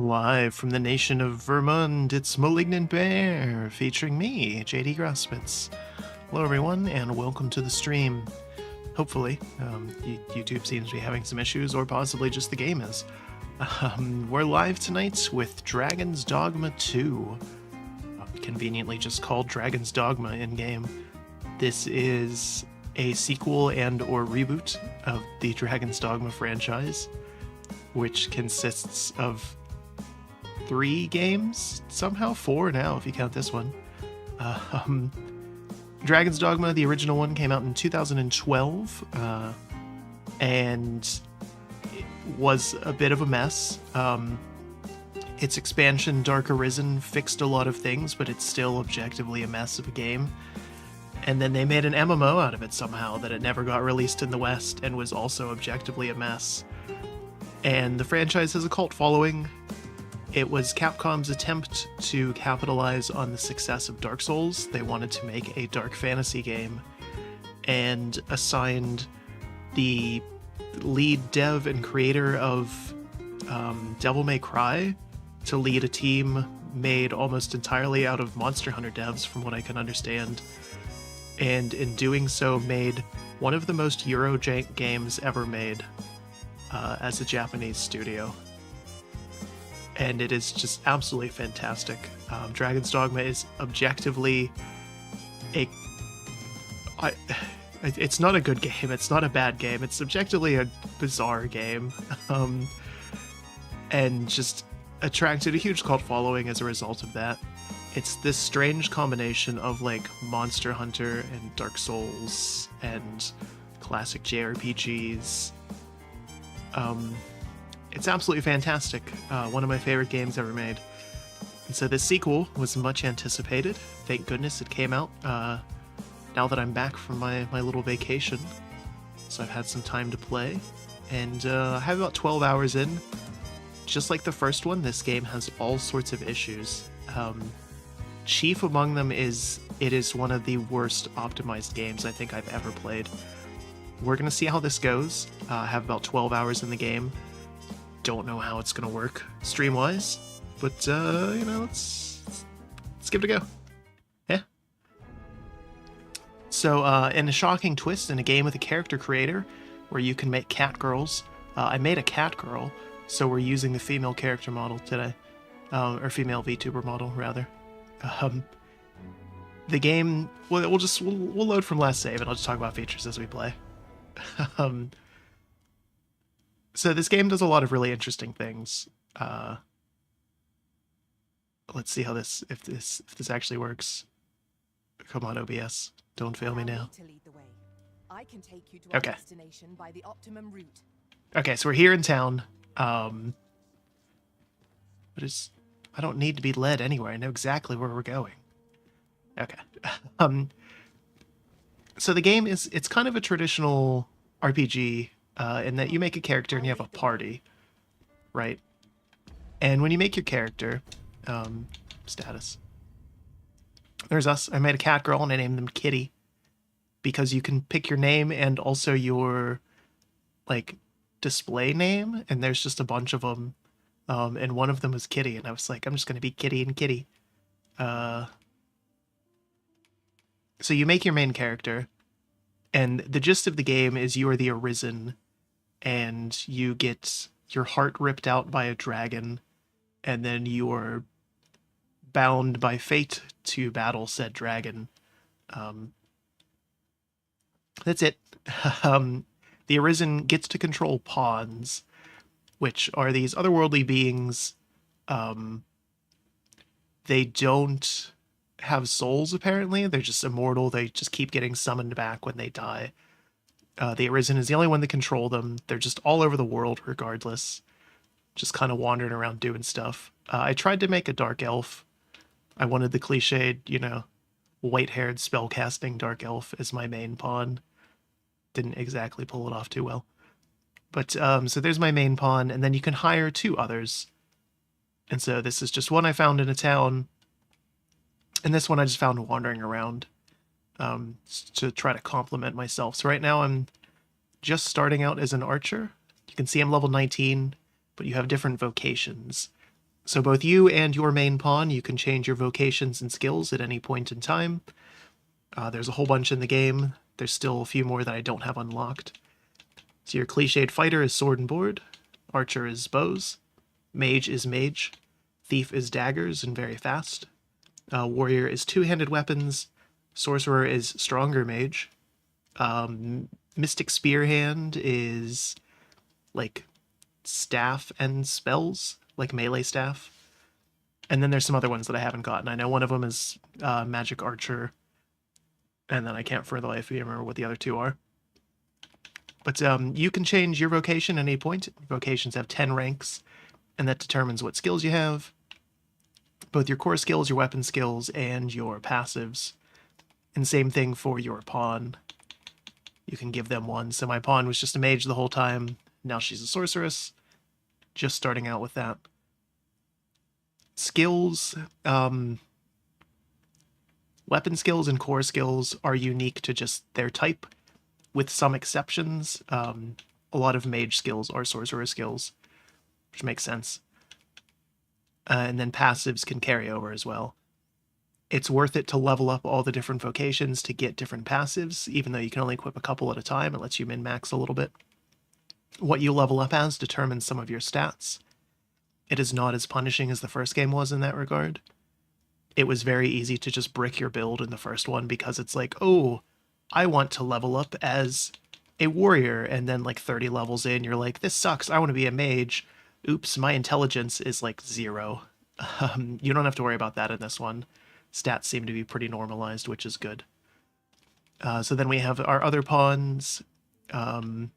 Live from the nation of Vermont, it's Malignant Bear, featuring me, JD Grossmitz. Hello everyone, and welcome to the stream. Hopefully, YouTube seems to be having some issues, or possibly just the game is. We're live tonight with Dragon's Dogma 2, conveniently just called Dragon's Dogma in-game. This is a sequel and or reboot of the Dragon's Dogma franchise, which consists of 3 games, somehow 4 now if you count this one. Dragon's Dogma, the original one, came out in 2012, and it was a bit of a mess. Its expansion, Dark Arisen, fixed a lot of things, but it's still objectively a mess of a game. And then they made an MMO out of it somehow that it never got released in the West and was also objectively a mess. And the franchise has a cult following. It was Capcom's attempt to capitalize on the success of Dark Souls. They wanted to make a dark fantasy game and assigned the lead dev and creator of Devil May Cry to lead a team made almost entirely out of Monster Hunter devs, from what I can understand. And in doing so, made one of the most Eurojank games ever made as a Japanese studio. And it is just absolutely fantastic. Dragon's Dogma is objectively it's not a good game, it's not a bad game, it's objectively a bizarre game. And just attracted a huge cult following as a result of that. It's this strange combination of like Monster Hunter and Dark Souls and classic JRPGs. It's absolutely fantastic. One of my favorite games ever made. And so this sequel was much anticipated. Thank goodness it came out now that I'm back from my little vacation. So I've had some time to play. And I have about 12 hours in. Just like the first one, this game has all sorts of issues. Chief among them is it is one of the worst optimized games I think I've ever played. We're going to see how this goes. I have about 12 hours in the game. Don't know how it's going to work stream-wise, but, let's give it a go. Yeah. So, in a shocking twist in a game with a character creator, where you can make cat girls, I made a cat girl, so we're using the female character model today. Or female vtuber model, rather. The game, we'll load from last save, and I'll just talk about features as we play. So this game does a lot of really interesting things. Let's see how if this actually works. Come on, OBS, don't fail me now. Okay. Okay, so we're here in town. I don't need to be led anywhere. I know exactly where we're going. Okay. So the game it's kind of a traditional RPG. In that you make a character and you have a party, right? And when you make your character, status. There's us. I made a cat girl and I named them Kitty, because you can pick your name and also your, like, display name, and there's just a bunch of them, and one of them was Kitty, and I was like, I'm just gonna be Kitty and Kitty. So you make your main character, and the gist of the game is you are the Arisen, and you get your heart ripped out by a dragon, and then you are bound by fate to battle said dragon. That's it. The Arisen gets to control pawns, which are these otherworldly beings. They don't have souls, apparently. They're just immortal. They just keep getting summoned back when they die. The Arisen is the only one that control them. They're just all over the world regardless. Just kind of wandering around doing stuff. I tried to make a dark elf. I wanted the cliched, white-haired spellcasting dark elf as my main pawn. Didn't exactly pull it off too well. But, so there's my main pawn, and then you can hire 2 others. And so this is just one I found in a town. And this one I just found wandering around to try to complement myself. So right now I'm just starting out as an archer. You can see I'm level 19, but you have different vocations. So both you and your main pawn, you can change your vocations and skills at any point in time. There's a whole bunch in the game. There's still a few more that I don't have unlocked. So your cliched fighter is sword and board, archer is bows, mage is mage, thief is daggers and very fast, warrior is two-handed weapons, sorcerer is stronger mage, mystic spearhand is like staff and spells, like melee staff. And then there's some other ones that I haven't gotten. I know one of them is magic archer, and then I can't for the life of me remember what the other two are. But you can change your vocation at any point. Vocations have 10 ranks, and that determines what skills you have. Both your core skills, your weapon skills, and your passives. And same thing for your pawn. You can give them one. So my pawn was just a mage the whole time. Now she's a sorceress. Just starting out with that. Skills, weapon skills and core skills are unique to just their type, with some exceptions. A lot of mage skills are sorcerer skills, which makes sense. And then passives can carry over as well. It's worth it to level up all the different vocations to get different passives, even though you can only equip a couple at a time. It lets you min-max a little bit. What you level up as determines some of your stats. It is not as punishing as the first game was in that regard. It was very easy to just brick your build in the first one because it's like, oh, I want to level up as a warrior, and then like 30 levels in, you're like, this sucks, I want to be a mage. Oops, my intelligence is like 0. You don't have to worry about that in this one. Stats seem to be pretty normalized, which is good. So then we have our other pawns. Like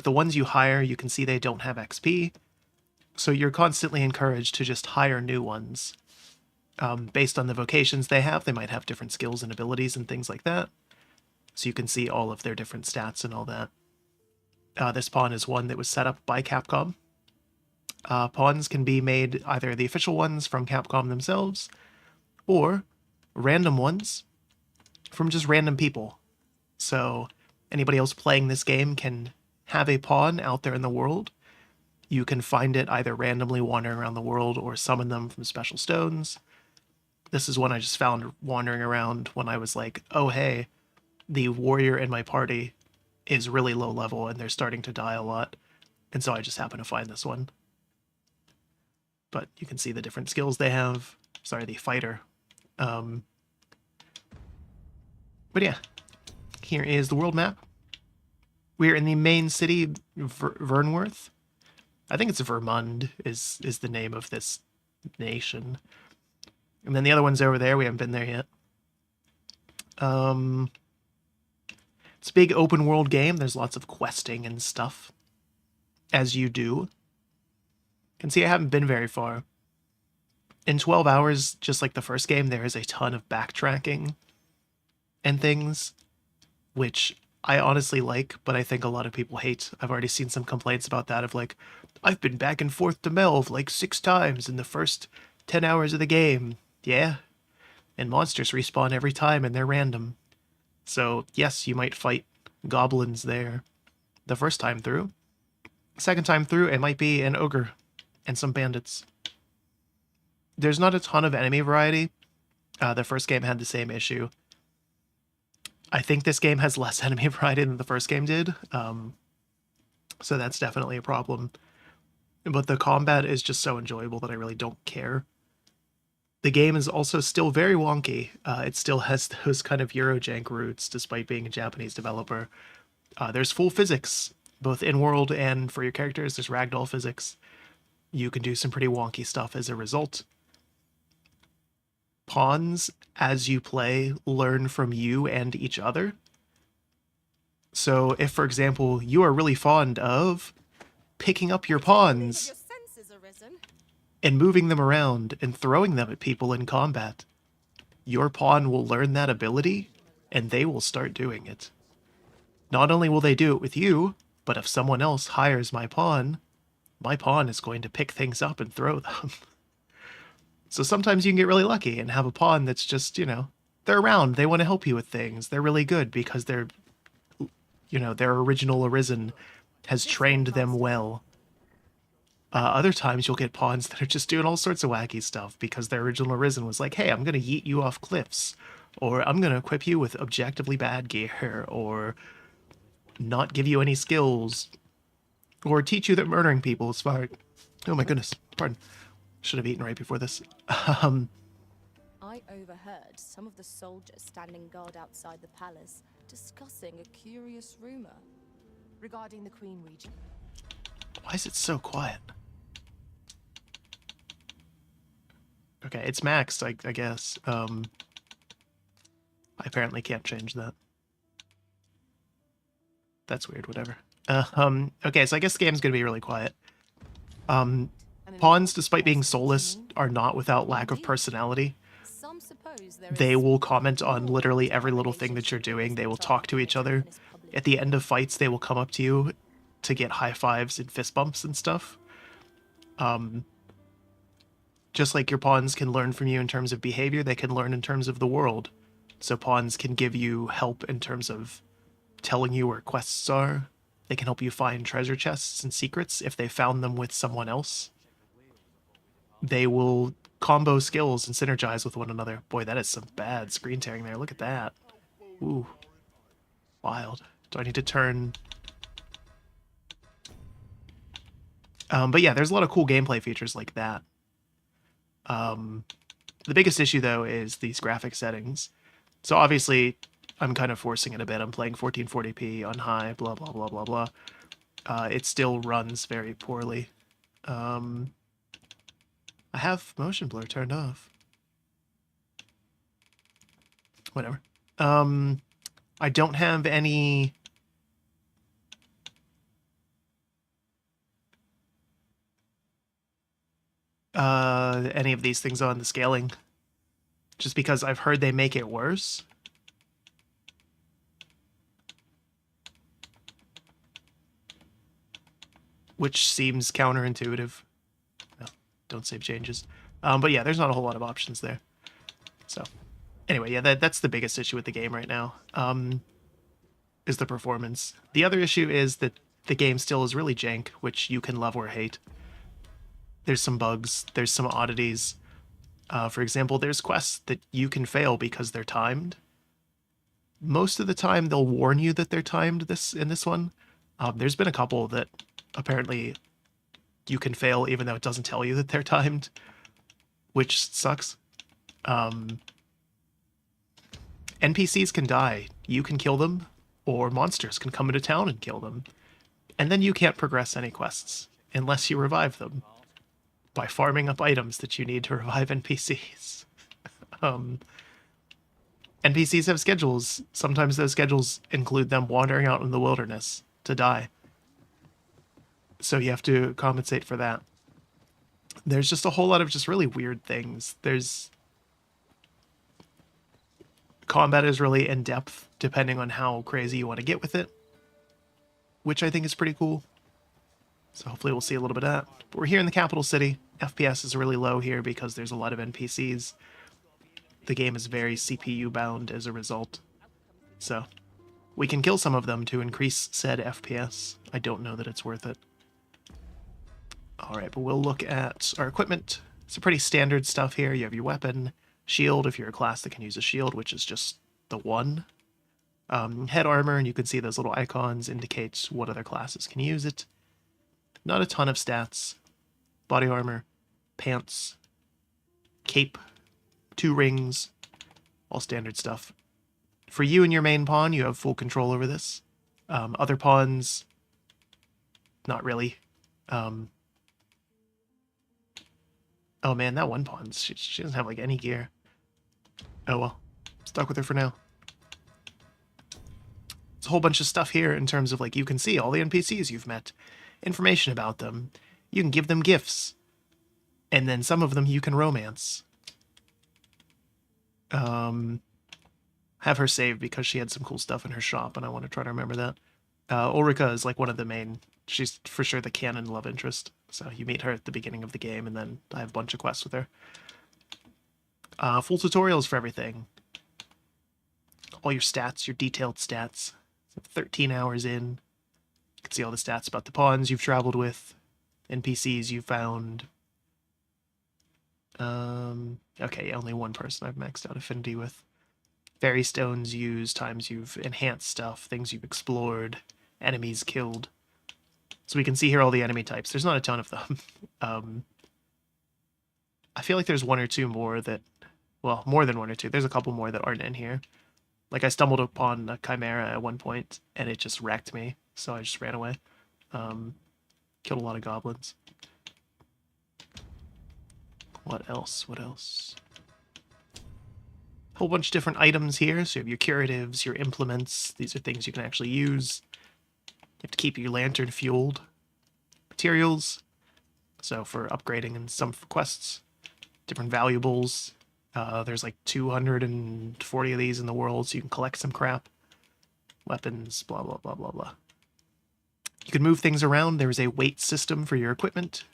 the ones you hire, you can see they don't have XP. So you're constantly encouraged to just hire new ones. Based on the vocations they have, they might have different skills and abilities and things like that. So you can see all of their different stats and all that. This pawn is one that was set up by Capcom. Pawns can be made either the official ones from Capcom themselves, or random ones from just random people. So anybody else playing this game can have a pawn out there in the world. You can find it either randomly wandering around the world or summon them from special stones. This is one I just found wandering around when I was like, oh hey, the warrior in my party is really low level and they're starting to die a lot. And so I just happened to find this one. But you can see the different skills they have. Sorry, the fighter. But yeah, here is the world map. We're in the main city, Vernworth. I think it's Vermund is the name of this nation. And then the other one's over there. We haven't been there yet. It's a big open world game. There's lots of questing and stuff, as you do. You can see I haven't been very far. In 12 hours, just like the first game, there is a ton of backtracking and things, which I honestly like, but I think a lot of people hate. I've already seen some complaints about that of like, I've been back and forth to Melve like 6 times in the first 10 hours of the game. Yeah. And monsters respawn every time and they're random. So yes, you might fight goblins there the first time through. Second time through, it might be an ogre and some bandits. There's not a ton of enemy variety. The first game had the same issue. I think this game has less enemy variety than the first game did. So that's definitely a problem. But the combat is just so enjoyable that I really don't care. The game is also still very wonky. It still has those kind of Eurojank roots, despite being a Japanese developer. There's full physics, both in-world and for your characters. There's ragdoll physics. You can do some pretty wonky stuff as a result. Pawns, as you play, learn from you and each other. So if, for example, you are really fond of picking up your pawns and moving them around and throwing them at people in combat, your pawn will learn that ability and they will start doing it. Not only will they do it with you, but if someone else hires my pawn is going to pick things up and throw them. So sometimes you can get really lucky and have a pawn that's just, you know, they're around, they want to help you with things. They're really good because they're, you know, their original Arisen has trained them well. Other times you'll get pawns that are just doing all sorts of wacky stuff because their original Arisen was like, hey, I'm going to yeet you off cliffs, or I'm going to equip you with objectively bad gear, or not give you any skills, or teach you that murdering people is fine. Oh my goodness, pardon. Should have eaten right before this. I overheard some of the soldiers standing guard outside the palace discussing a curious rumor regarding the Queen Regent. Why is it so quiet? Okay, it's maxed, I guess. I apparently can't change that. That's weird, whatever. Okay, so I guess the game's gonna be really quiet. Pawns, despite being soulless, are not without lack of personality. They will comment on literally every little thing that you're doing. They will talk to each other. At the end of fights, they will come up to you to get high fives and fist bumps and stuff. Just like your pawns can learn from you in terms of behavior, they can learn in terms of the world. So pawns can give you help in terms of telling you where quests are. They can help you find treasure chests and secrets if they found them with someone else. They will combo skills and synergize with one another. Boy, that is some bad screen tearing there. Look at that. Ooh. Wild. Do I need to turn... but yeah, there's a lot of cool gameplay features like that. The biggest issue, though, is these graphic settings. So obviously, I'm kind of forcing it a bit. I'm playing 1440p on high, blah, blah, blah, blah, blah. It still runs very poorly. I have motion blur turned off. Whatever. I don't have any... any of these things on the scaling. Just because I've heard they make it worse. Which seems counterintuitive. No, don't save changes. But yeah, there's not a whole lot of options there. So, anyway, yeah, that's the biggest issue with the game right now, is the performance. The other issue is that the game still is really jank, which you can love or hate. There's some bugs, there's some oddities. For example, there's quests that you can fail because they're timed. Most of the time, they'll warn you that they're timed in this one. There's been a couple that apparently you can fail even though it doesn't tell you that they're timed, which sucks. NPCs can die. You can kill them, or monsters can come into town and kill them. And then you can't progress any quests unless you revive them by farming up items that you need to revive NPCs. NPCs have schedules. Sometimes those schedules include them wandering out in the wilderness to die. So you have to compensate for that. There's just a whole lot of just really weird things. Combat is really in-depth, depending on how crazy you want to get with it, which I think is pretty cool. So hopefully we'll see a little bit of that. But we're here in the capital city. FPS is really low here because there's a lot of NPCs. The game is very CPU bound as a result. So we can kill some of them to increase said FPS. I don't know that it's worth it. Alright, but we'll look at our equipment. Some pretty standard stuff here. You have your weapon, shield if you're a class that can use a shield, which is just the one. Head armor, and you can see those little icons indicate what other classes can use it. Not a ton of stats. Body armor, pants, cape, 2 rings, all standard stuff. For you and your main pawn, you have full control over this. Other pawns, not really. Oh man, that one pawn, she doesn't have like any gear. Oh well, stuck with her for now. There's a whole bunch of stuff here in terms of like you can see all the NPCs you've met, information about them. You can give them gifts, and then some of them you can romance. Have her saved because she had some cool stuff in her shop, and I want to try to remember that. Ulrika is like one of the main, she's for sure the canon love interest. So you meet her at the beginning of the game, and then I have a bunch of quests with her. Full tutorials for everything. All your stats, your detailed stats. 13 hours in. You can see all the stats about the pawns you've traveled with, NPCs you found. Okay, only one person I've maxed out affinity with. Fairy stones used, times you've enhanced stuff, things you've explored, enemies killed. So we can see here all the enemy types. There's not a ton of them. I feel like there's one or two more that, well, more than one or two. There's a couple more that aren't in here. Like I stumbled upon a chimera at one point and it just wrecked me, so I just ran away. Killed a lot of goblins. What else? What else? Whole bunch of different items here. So you have your curatives, your implements. These are things you can actually use. You have to keep your lantern fueled. Materials. So for upgrading and some quests. Different valuables. There's like 240 of these in the world, so you can collect some crap. Weapons, blah, blah, blah, blah, blah. You can move things around. There's a weight system for your equipment.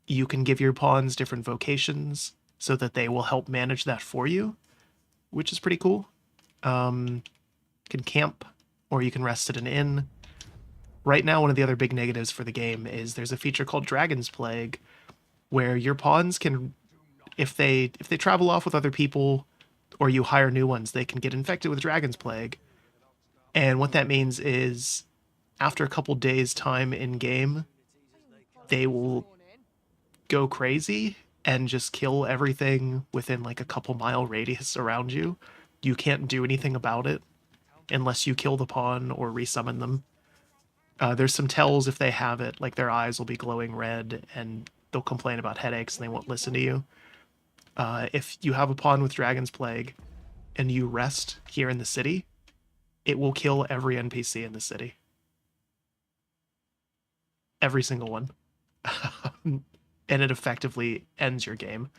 You can give your pawns different vocations so that they will help manage that for you, which is pretty cool. You can camp, or you can rest at an inn. Right now, one of the other big negatives for the game is there's a feature called Dragon's Plague, where your pawns can, if they travel off with other people, or you hire new ones, they can get infected with Dragon's Plague. And what that means is, after a couple days' time in-game, they will go crazy and just kill everything within like a couple mile radius around you. You can't do anything about it unless you kill the pawn or resummon them. There's some tells if they have it, like their eyes will be glowing red and they'll complain about headaches and they won't listen to you. If you have a pawn with Dragon's Plague and you rest here in the city, it will kill every NPC in the city. Every single one. And it effectively ends your game.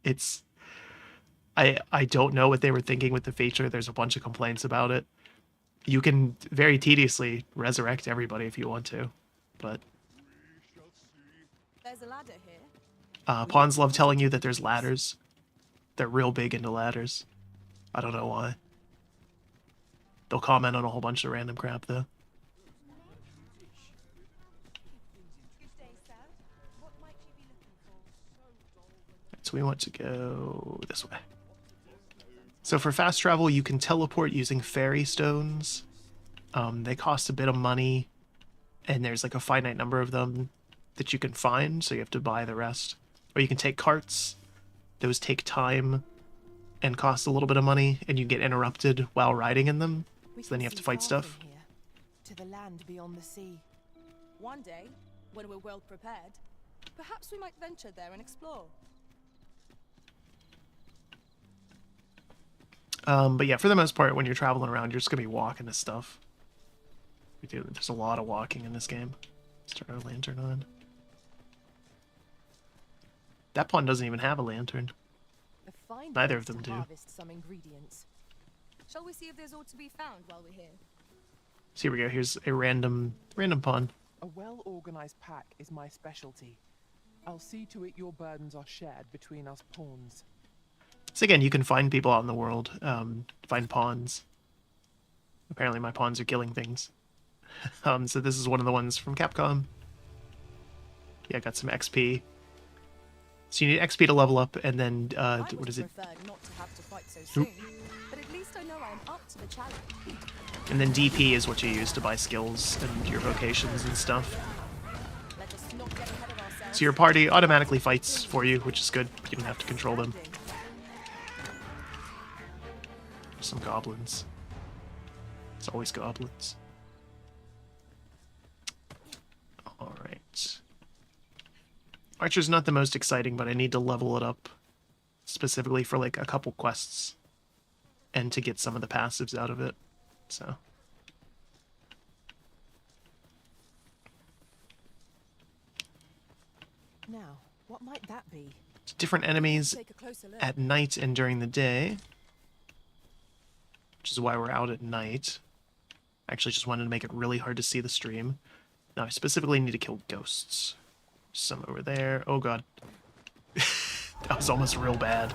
It's... I don't know what they were thinking with the feature. There's a bunch of complaints about it. You can very tediously resurrect everybody if you want to, but... There's a ladder here. Pawns love telling you that there's ladders. They're real big into ladders. I don't know why. They'll comment on a whole bunch of random crap, though. So we want to go this way. So for fast travel, you can teleport using fairy stones. They cost a bit of money, and there's like a finite number of them that you can find, so you have to buy the rest. Or you can take carts. Those take time and cost a little bit of money, and you get interrupted while riding in them, so then you have to fight stuff. To the land beyond the sea. One day, when we're well prepared, perhaps we might venture there and explore. But yeah, for the most part, when you're traveling around, you're just going to be walking to stuff. There's a lot of walking in this game. Let's turn our lantern on. That pawn doesn't even have a lantern. Neither of them do. Some ingredients. Shall we see if there's ought to be found while we're here? So here we go. Here's a random pawn. A well-organized pack is my specialty. I'll see to it your burdens are shared between us pawns. So again, you can find people out in the world, find pawns. Apparently my pawns are killing things. So this is one of the ones from Capcom. Yeah, got some XP. So you need XP to level up, and then, what is it? Not to have to fight so soon, but at least I know I'm up to the challenge. And then DP is what you use to buy skills and your vocations and stuff. Let us not get ahead of ourselves. So your party automatically fights for you, which is good. You don't have to control them. Some goblins. It's always goblins. Alright. Archer's not the most exciting, but I need to level it up specifically for like a couple quests and to get some of the passives out of it. So now, what might that be? Different enemies Take a closer look. at night and during the day, which is why we're out at night. I actually just wanted to make it really hard to see the stream. Now I specifically need to kill ghosts. Some over there. Oh god. That was almost real bad.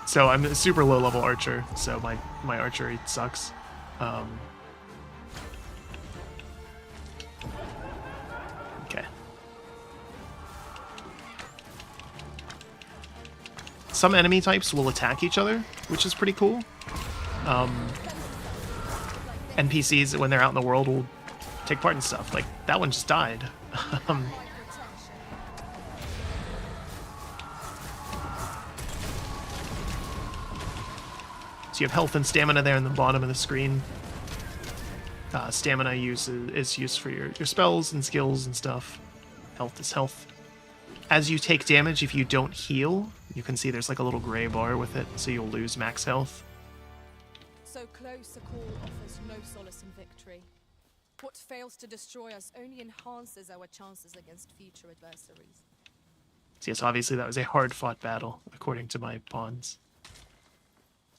So I'm a super low level archer, so my archery sucks. some enemy types will attack each other, which is pretty cool. NPCs, when they're out in the world, will take part in stuff. Like, that one just died. So you have health and stamina there in the bottom of the screen. Stamina is used for your spells and skills and stuff. Health is health. As you take damage, if you don't heal, you can see there's like a little gray bar with it, so you'll lose max health. So close a call offers no solace in victory. What fails to destroy us only enhances our chances against future adversaries. So yes, obviously that was a hard-fought battle, according to my pawns.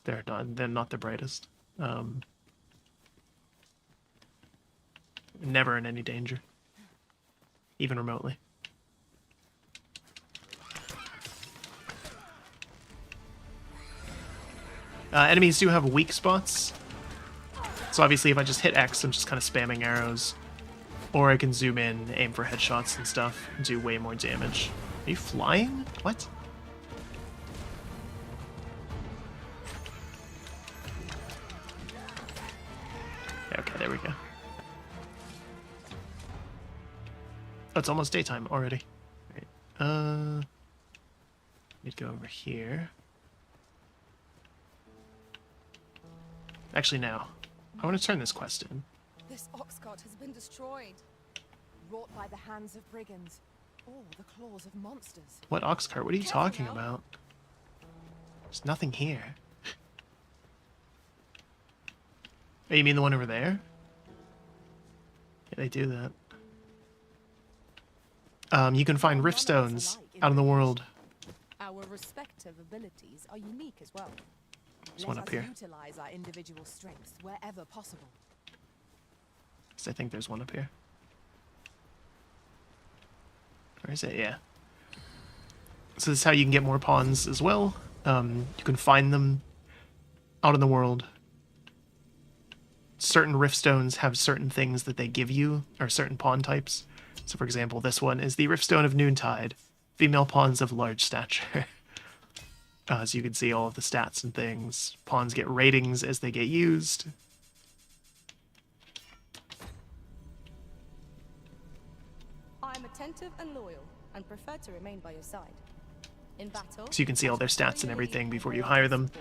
They're not the brightest. Never in any danger, even remotely. Enemies do have weak spots. So obviously if I just hit X, I'm just kind of spamming arrows. Or I can zoom in, aim for headshots and stuff, and do way more damage. Are you flying? What? Okay, there we go. Oh, it's almost daytime already. Right. Need to go over here. Actually, now, I want to turn this quest in. This ox cart has been destroyed. Wrought by the hands of brigands, or the claws of monsters. What ox cart? What are you talking about? There's nothing here. Oh, you mean the one over there? Yeah, they do that. You can find rift stones out in the world. Our respective abilities are unique as well. There's one up here. Utilize our individual strengths wherever possible. I think there's one up here. Where is it? Yeah. So this is how you can get more pawns as well. You can find them out in the world. Certain rift stones have certain things that they give you, or certain pawn types. So for example, this one is the Rift Stone of Noontide. Female pawns of large stature. So you can see all of the stats and things. Pawns get ratings as they get used. I'm attentive and loyal, and prefer to remain by your side. In battle, so you can see all their stats and everything before you hire them.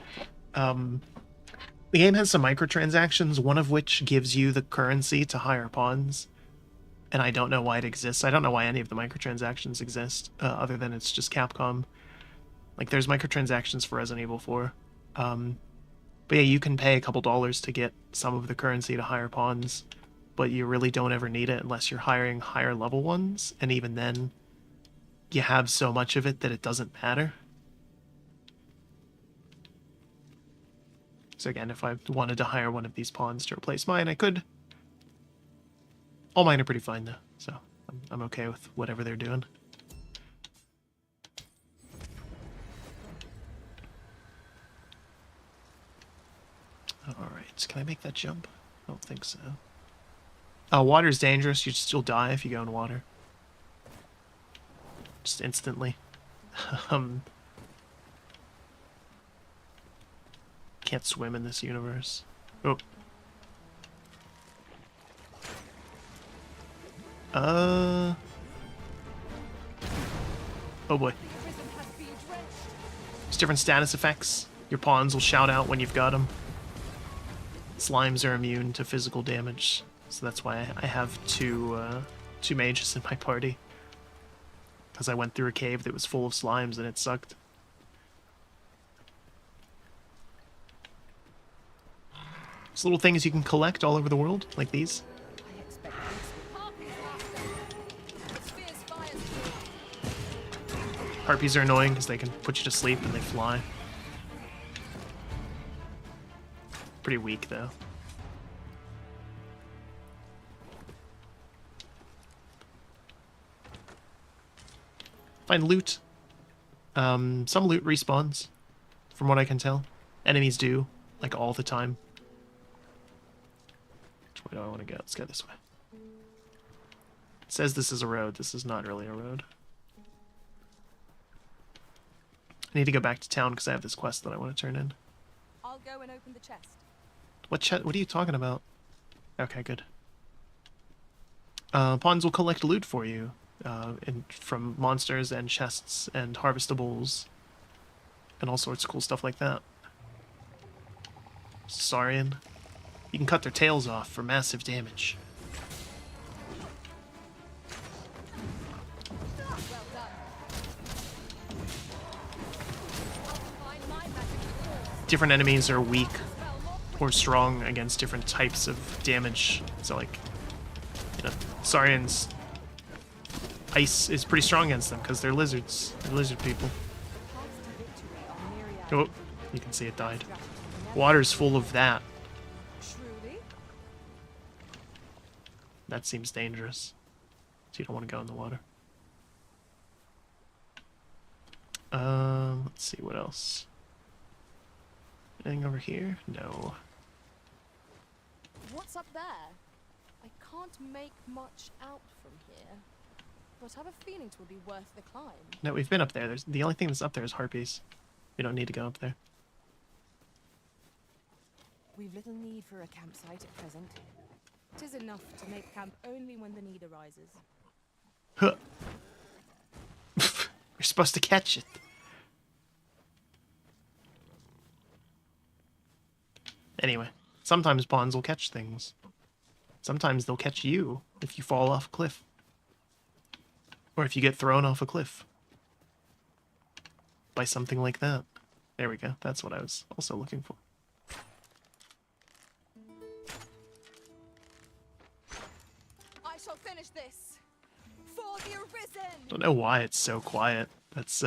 The game has some microtransactions, one of which gives you the currency to hire pawns. And I don't know why it exists. I don't know why any of the microtransactions exist, other than it's just Capcom. Like, there's microtransactions for Resident Evil 4. But yeah, you can pay a couple dollars to get some of the currency to hire pawns, but you really don't ever need it unless you're hiring higher level ones, and even then, you have so much of it that it doesn't matter. So again, if I wanted to hire one of these pawns to replace mine, I could. All mine are pretty fine though, so I'm okay with whatever they're doing. Alright, can I make that jump? I don't think so. Water's dangerous, you'll die if you go in water. Just instantly. Can't swim in this universe. Oh. Oh boy. There's different status effects. Your pawns will shout out when you've got them. Slimes are immune to physical damage, so that's why I have two mages in my party. Because I went through a cave that was full of slimes and it sucked. There's little things you can collect all over the world, like these. Harpies are annoying because they can put you to sleep and they fly. Pretty weak, though. Find loot. Some loot respawns, from what I can tell. Enemies do, like all the time. Which way do I want to go? Let's go this way. It says this is a road. This is not really a road. I need to go back to town because I have this quest that I want to turn in. I'll go and open the chest. What are you talking about? Okay, good. Pawns will collect loot for you, from monsters and chests and harvestables, and all sorts of cool stuff like that. Saurian. You can cut their tails off for massive damage. Well done. I'll find my magic force. Different enemies are weak or strong against different types of damage. So, like, you know, Saurians, ice is pretty strong against them because they're lizards. They're lizard people. Oh, you can see it died. Water's full of that. Truly? That seems dangerous. So you don't want to go in the water. Let's see what else. Anything over here? No. What's up there? I can't make much out from here, but I have a feeling it will be worth the climb. No, we've been up there. The only thing that's up there is harpies. We don't need to go up there. We've little need for a campsite at present. 'Tis enough to make camp only when the need arises. Huh. We're supposed to catch it. Anyway, sometimes pawns will catch things. Sometimes they'll catch you if you fall off a cliff. Or if you get thrown off a cliff. By something like that. There we go. That's what I was also looking for. I shall finish this for the Arisen. Don't know why it's so quiet. That's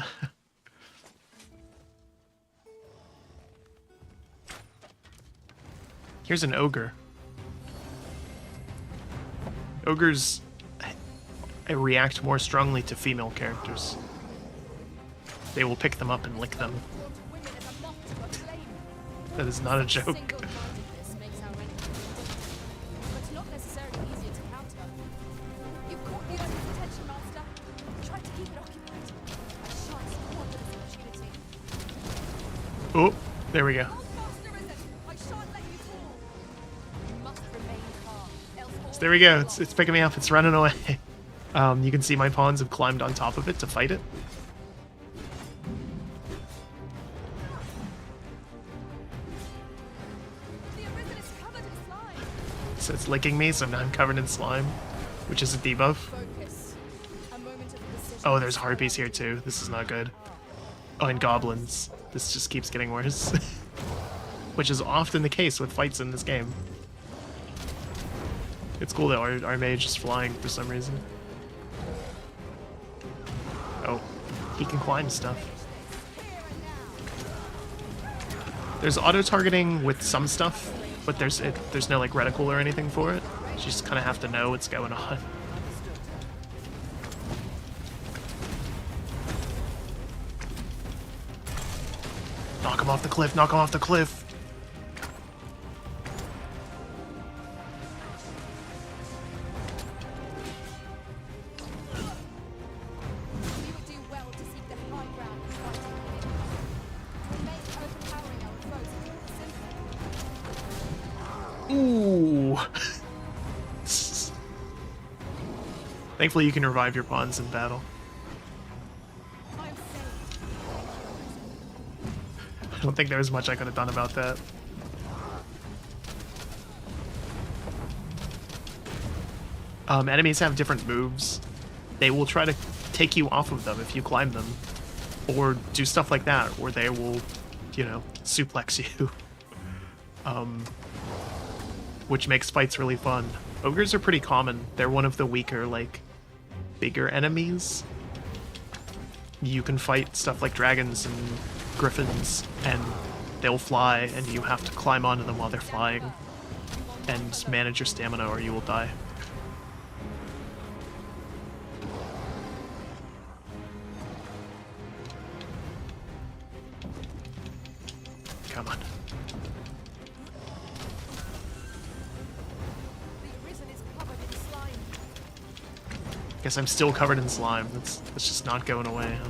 Here's an ogre. Ogres react more strongly to female characters. They will pick them up and lick them. Women as a moth to a flame. That is not a joke. Single-mindedness makes our enemy difficult, but not necessarily easier to counter. You've caught the enemy's attention, Master. Try to keep it occupied. I shan't squander this opportunity. Oh, there we go. Hold fast, Arisen. I shan't let you fall. You must remain calm, else all So there we go. It's picking me up. It's running away. You can see my pawns have climbed on top of it to fight it. The Arisen is covered in slime. So it's licking me, so now I'm covered in slime, which is a debuff. Focus. A moment of precision. Oh, there's harpies here too. This is not good. Oh, and goblins. This just keeps getting worse. Which is often the case with fights in this game. It's cool that our mage is flying for some reason. Oh, he can climb stuff. There's auto-targeting with some stuff, but there's no like reticle or anything for it. You just kind of have to know what's going on. Knock him off the cliff, knock him off the cliff! You would do well to seek the high ground and fight to remain overpowering our foes. Ooh! Thankfully you can revive your pawns in battle. I am safe. I don't think there was much I could have done about that. Enemies have different moves. They will try to take you off of them if you climb them. Or do stuff like that, where they will, you know, suplex you. Which makes fights really fun. Ogres are pretty common. They're one of the weaker, like, bigger enemies. You can fight stuff like dragons and griffins, and they'll fly, and you have to climb onto them while they're flying. And manage your stamina or you will die. Come on. The Arisen is covered in slime. Guess I'm still covered in slime. That's just not going away, huh?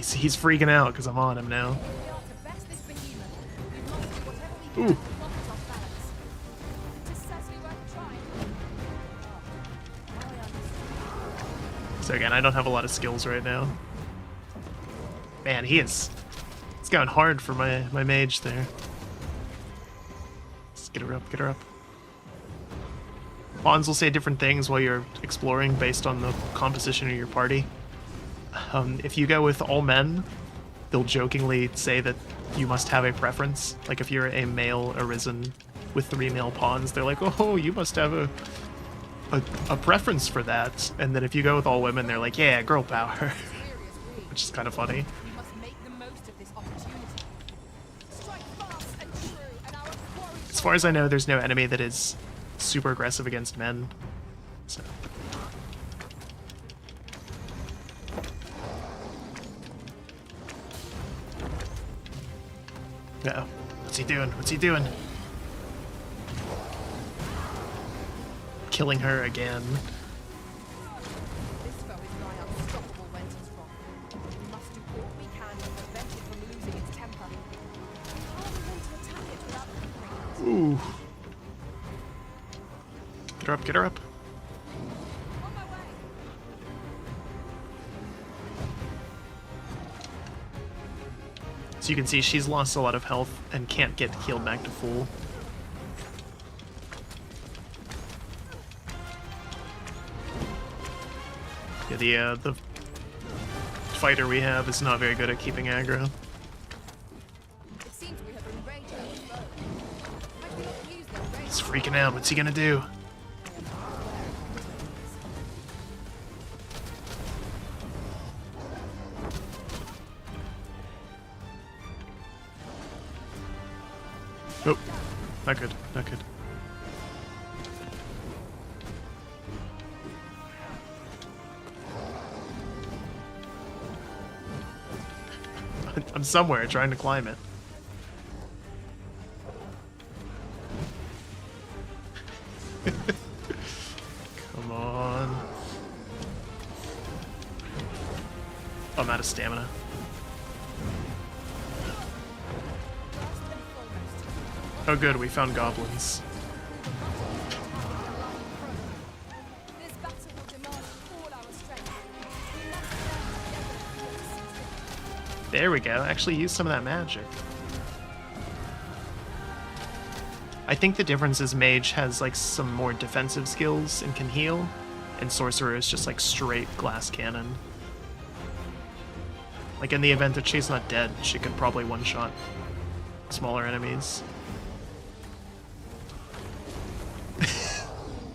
He's freaking out because I'm on him now. We are to best this behemoth. We must do whatever we can Ooh. to block it off balance. It is certainly worth trying. Now I understand. So again, I don't have a lot of skills right now. Man, he's going hard for my mage there. Let's get her up, get her up. Pawns will say different things while you're exploring based on the composition of your party. If you go with all men, they'll jokingly say that you must have a preference. Like if you're a male Arisen with 3 male pawns, they're like, oh, you must have a preference for that. And then if you go with all women, they're like, yeah, girl power. Which is kind of funny. We must make the most of this opportunity. Strike fast and true, and our quarry As far as I know, there's no enemy that is super aggressive against men. So. Uh-oh. What's he doing? What's he doing? Killing her again. This foe is nigh unstoppable when 'tis wrong. We must do all we can to prevent it from losing its temper. How are we meant to attack it without conquering it? Ooh. Get her up, get her up. On my way. So you can see she's lost a lot of health and can't get healed back to full. Yeah, the fighter we have is not very good at keeping aggro. It seems we have enraged our foe. Might we not use their rage? He's freaking out. What's he gonna do? Oh, not good, not good. I'm somewhere trying to climb it. Come on. Oh, I'm out of stamina. Oh good, we found goblins. This battle will demand all our strength. We must stand together to succeed. There we go, actually use some of that magic. I think the difference is Mage has like some more defensive skills and can heal, and Sorcerer is just like straight glass cannon. Like in the event that she's not dead, she could probably one-shot smaller enemies.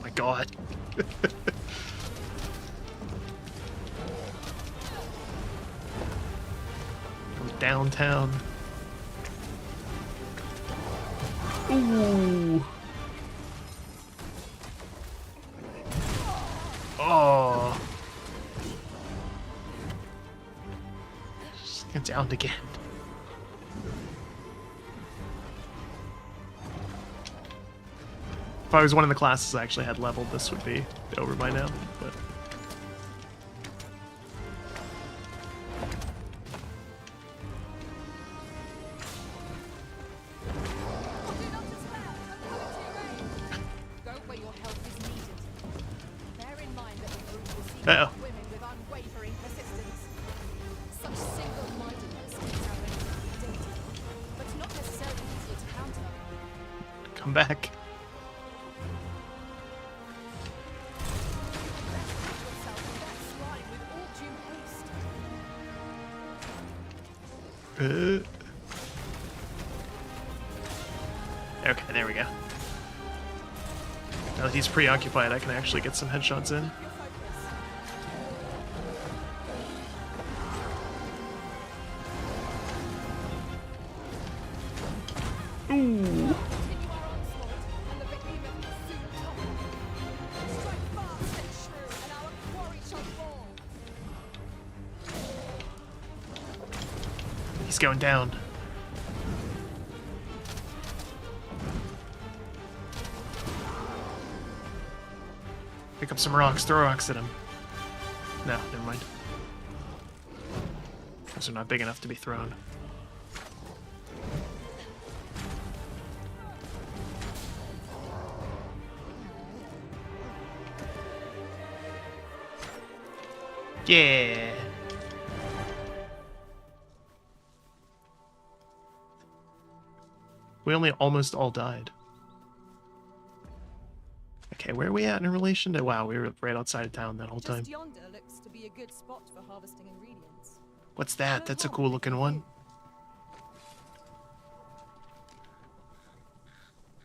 My god. From downtown. Ooh. Oh. Just get downed again. If I was one of the classes I actually had leveled, this would be over by now, but... Do not despair. Go where your help is needed. Bear in mind that the group will seek Uh-oh. out women with unwavering persistence. Such single-mindedness makes our enemies dainty, but not necessarily easy to counter. Come back. Yourself in that shrine with all due haste. Okay, there we go. Now that he's preoccupied, I can actually get some headshots in. Your focus. Ooh. Continue our onslaught, and the behemoth will soon topple. Strike fast and true, and our quarry shall fall. He's going down. Pick up some rocks, throw rocks at him. No, never mind. Those are not big enough to be thrown. Yeah. We only almost all died. Okay, where are we at in relation to... Wow, we were right outside of town that whole time. Just yonder looks to be a good spot for harvesting ingredients. What's that? That's a cool looking one.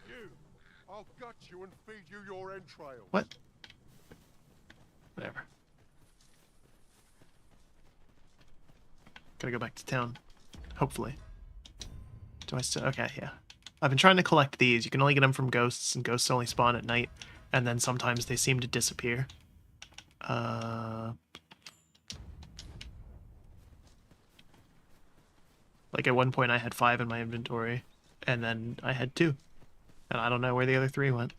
You! I'll gut you and feed you your entrails. What? Whatever. Gotta go back to town. Hopefully. Do I still... Okay, yeah. I've been trying to collect these. You can only get them from ghosts, and ghosts only spawn at night. And then sometimes they seem to disappear. Like at one point I had 5 in my inventory, and then I had 2. And I don't know where the other 3 went.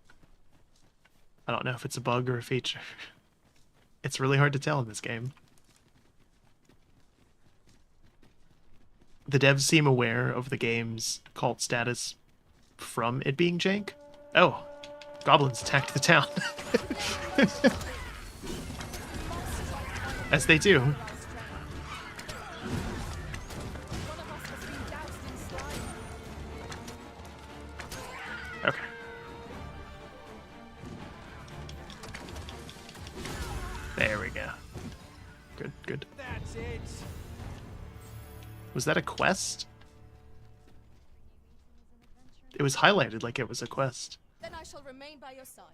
I don't know if it's a bug or a feature. It's really hard to tell in this game. The devs seem aware of the game's cult status from it being jank. Oh, goblins attacked the town. As they do. Okay. There we go. Good, good. That's it. Was that a quest? It was highlighted like it was a quest. Then I shall remain by your side.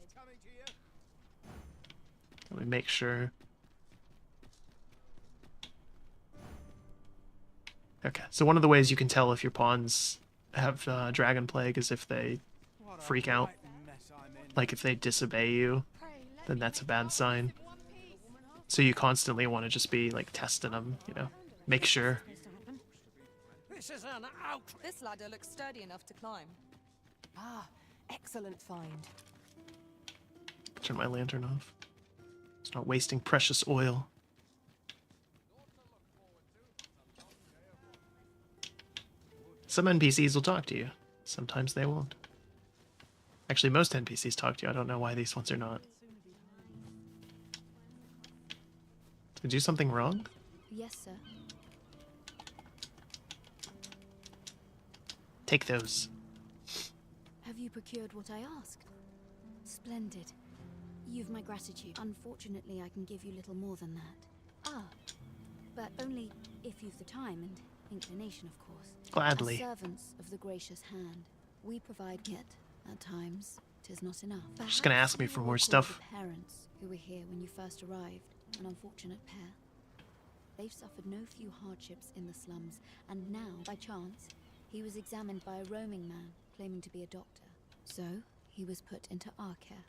Let me make sure. Okay, so one of the ways you can tell if your pawns have dragon plague is if they freak out. Like if they disobey you, then that's a bad sign. So you constantly want to just be like testing them, you know, make sure. This ladder looks sturdy enough to climb. Ah, excellent find. Turn my lantern off. It's not wasting precious oil. Some NPCs will talk to you. Sometimes they won't. Actually, most NPCs talk to you. I don't know why these ones are not. Did I do something wrong? Yes, sir. Take those. Have you procured what I asked? Splendid. You've my gratitude. Unfortunately, I can give you little more than that. Ah, but only if you've the time and inclination, of course. Gladly. As servants of the gracious hand, we provide yet, at times, 'tis not enough. She's gonna ask me for more stuff. The parents who were here when you first arrived, an unfortunate pair. They've suffered no few hardships in the slums, and now, by chance, he was examined by a roaming man claiming to be a doctor. So, he was put into our care.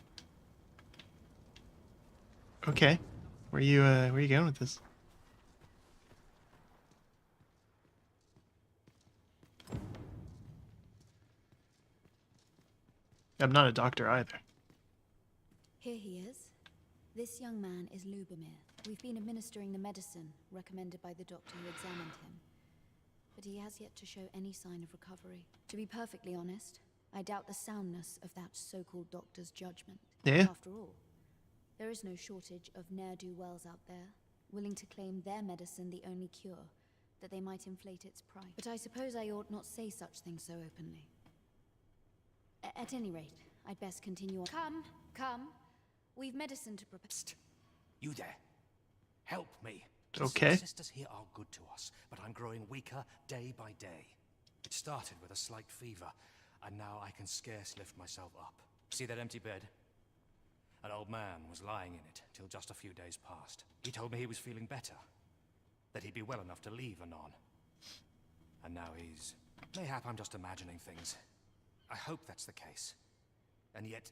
Okay. Where you going with this? I'm not a doctor either. Here he is. This young man is Lubomir. We've been administering the medicine recommended by the doctor who examined him, but he has yet to show any sign of recovery. To be perfectly honest, I doubt the soundness of that so-called doctor's judgment. Yeah? After all, there is no shortage of ne'er-do-wells out there, willing to claim their medicine the only cure, that they might inflate its price. But I suppose I ought not say such things so openly. At any rate, I'd best continue on. Come, come. We've medicine to prepare. Psst. You there. Help me. Okay. The sisters here are good to us, but I'm growing weaker day by day. It started with a slight fever, and now I can scarce lift myself up. See that empty bed? An old man was lying in it till just a few days past. He told me he was feeling better, that he'd be well enough to leave anon. And now he's... Mayhap I'm just imagining things. I hope that's the case. And yet...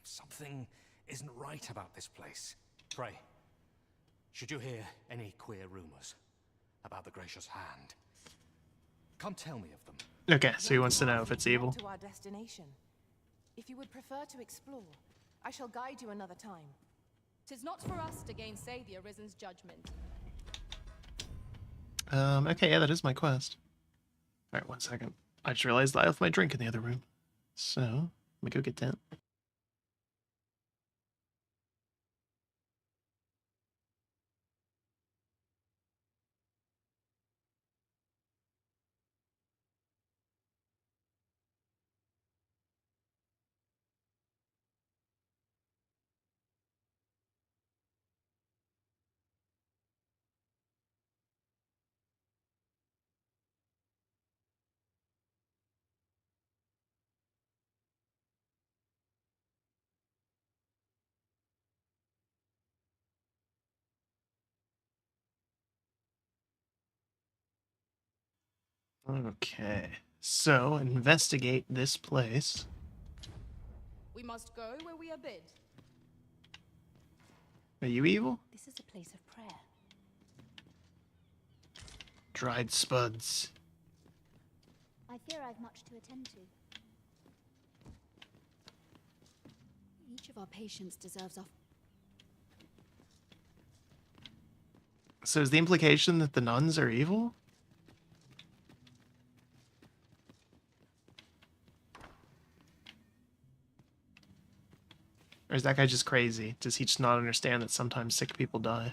something isn't right about this place. Pray, should you hear any queer rumors about the gracious hand, come tell me of them. Okay, so he wants to know if it's evil. To our destination. If you would prefer to explore, I shall guide you another time. 'Tis not for us to gainsay the Arisen's judgment. Okay, yeah, that is my quest. Alright, 1 second. I just realized I left my drink in the other room. So, let me go get that. Okay, so investigate this place. We must go where we are bid. Are you evil? This is a place of prayer. Dried spuds. I fear I've much to attend to. Each of our patients deserves our... So is the implication that the nuns are evil? Or is that guy just crazy? Does he just not understand that sometimes sick people die?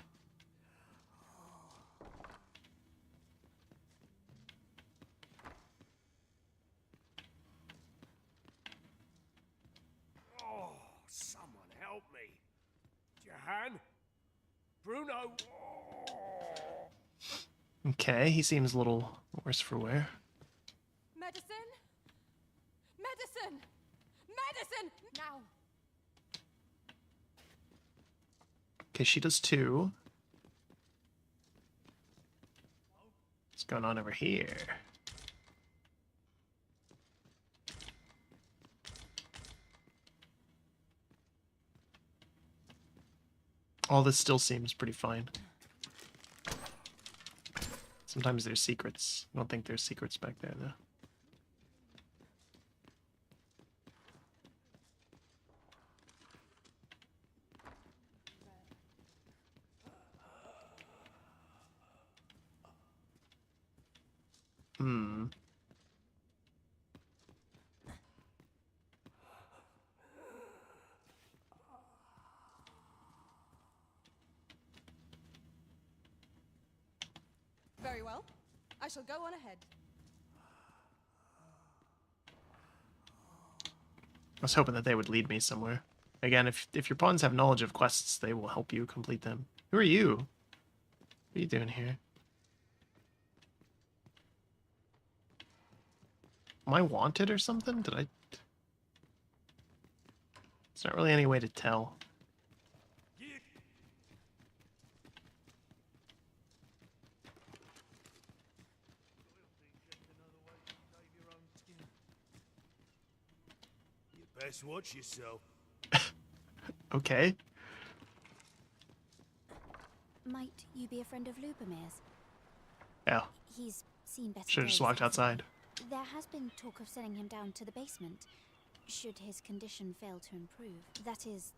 Oh, someone help me. Jahan? Bruno? Oh. Okay, he seems a little worse for wear. Medicine? Medicine! Medicine! Now! Okay, she does too. What's going on over here? All this still seems pretty fine. Sometimes there's secrets. I don't think there's secrets back there, though. Hmm. Very well. I shall go on ahead. I was hoping that they would lead me somewhere. Again, if your pawns have knowledge of quests, they will help you complete them. Who are you? What are you doing here? Am I wanted or something? Did I... There's not really any way to tell. Best watch yourself. Okay. Might you be a friend of Lubomir's? Yeah. He's seen better Should have just days, walked hasn't he? outside. There has been talk of sending him down to the basement, should his condition fail to improve. That is,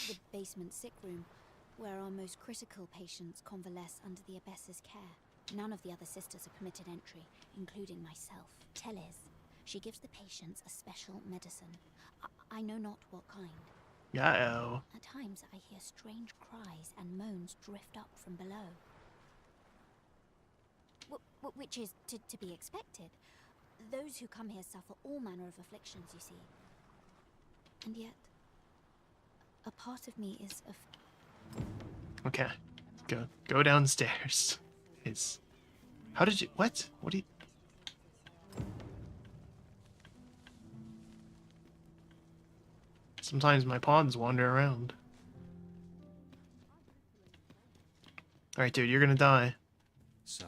the basement sick room, where our most critical patients convalesce under the abbess's care. None of the other sisters are permitted entry, including myself. Teles. She gives the patients a special medicine. I know not what kind. Uh-oh. At times I hear strange cries and moans drift up from below. Which is to be expected. Those who come here suffer all manner of afflictions, you see. And yet, a part of me is Okay. Go downstairs. How did you... What? What do you... Sometimes my pawns wander around. Alright, dude, you're gonna die. So,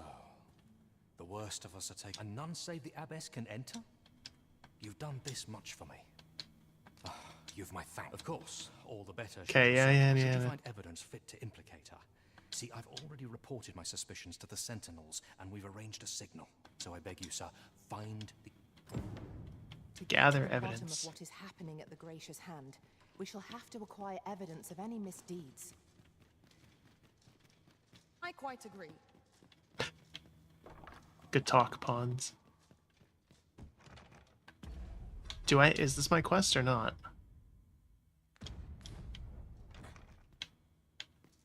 the worst of us are taken. And none save the abbess can enter? You've done this much for me. Ah, you've my thanks. Of course, all the better. Okay, Should yeah. you find evidence fit to implicate her? See, I've already reported my suspicions to the Sentinels, and we've arranged a signal. So I beg you, sir, find the... To Gather get to the evidence. bottom of what is happening at the Gracious Hand, we shall have to acquire evidence of any misdeeds. I quite agree. Good talk, pawns. Is this my quest or not?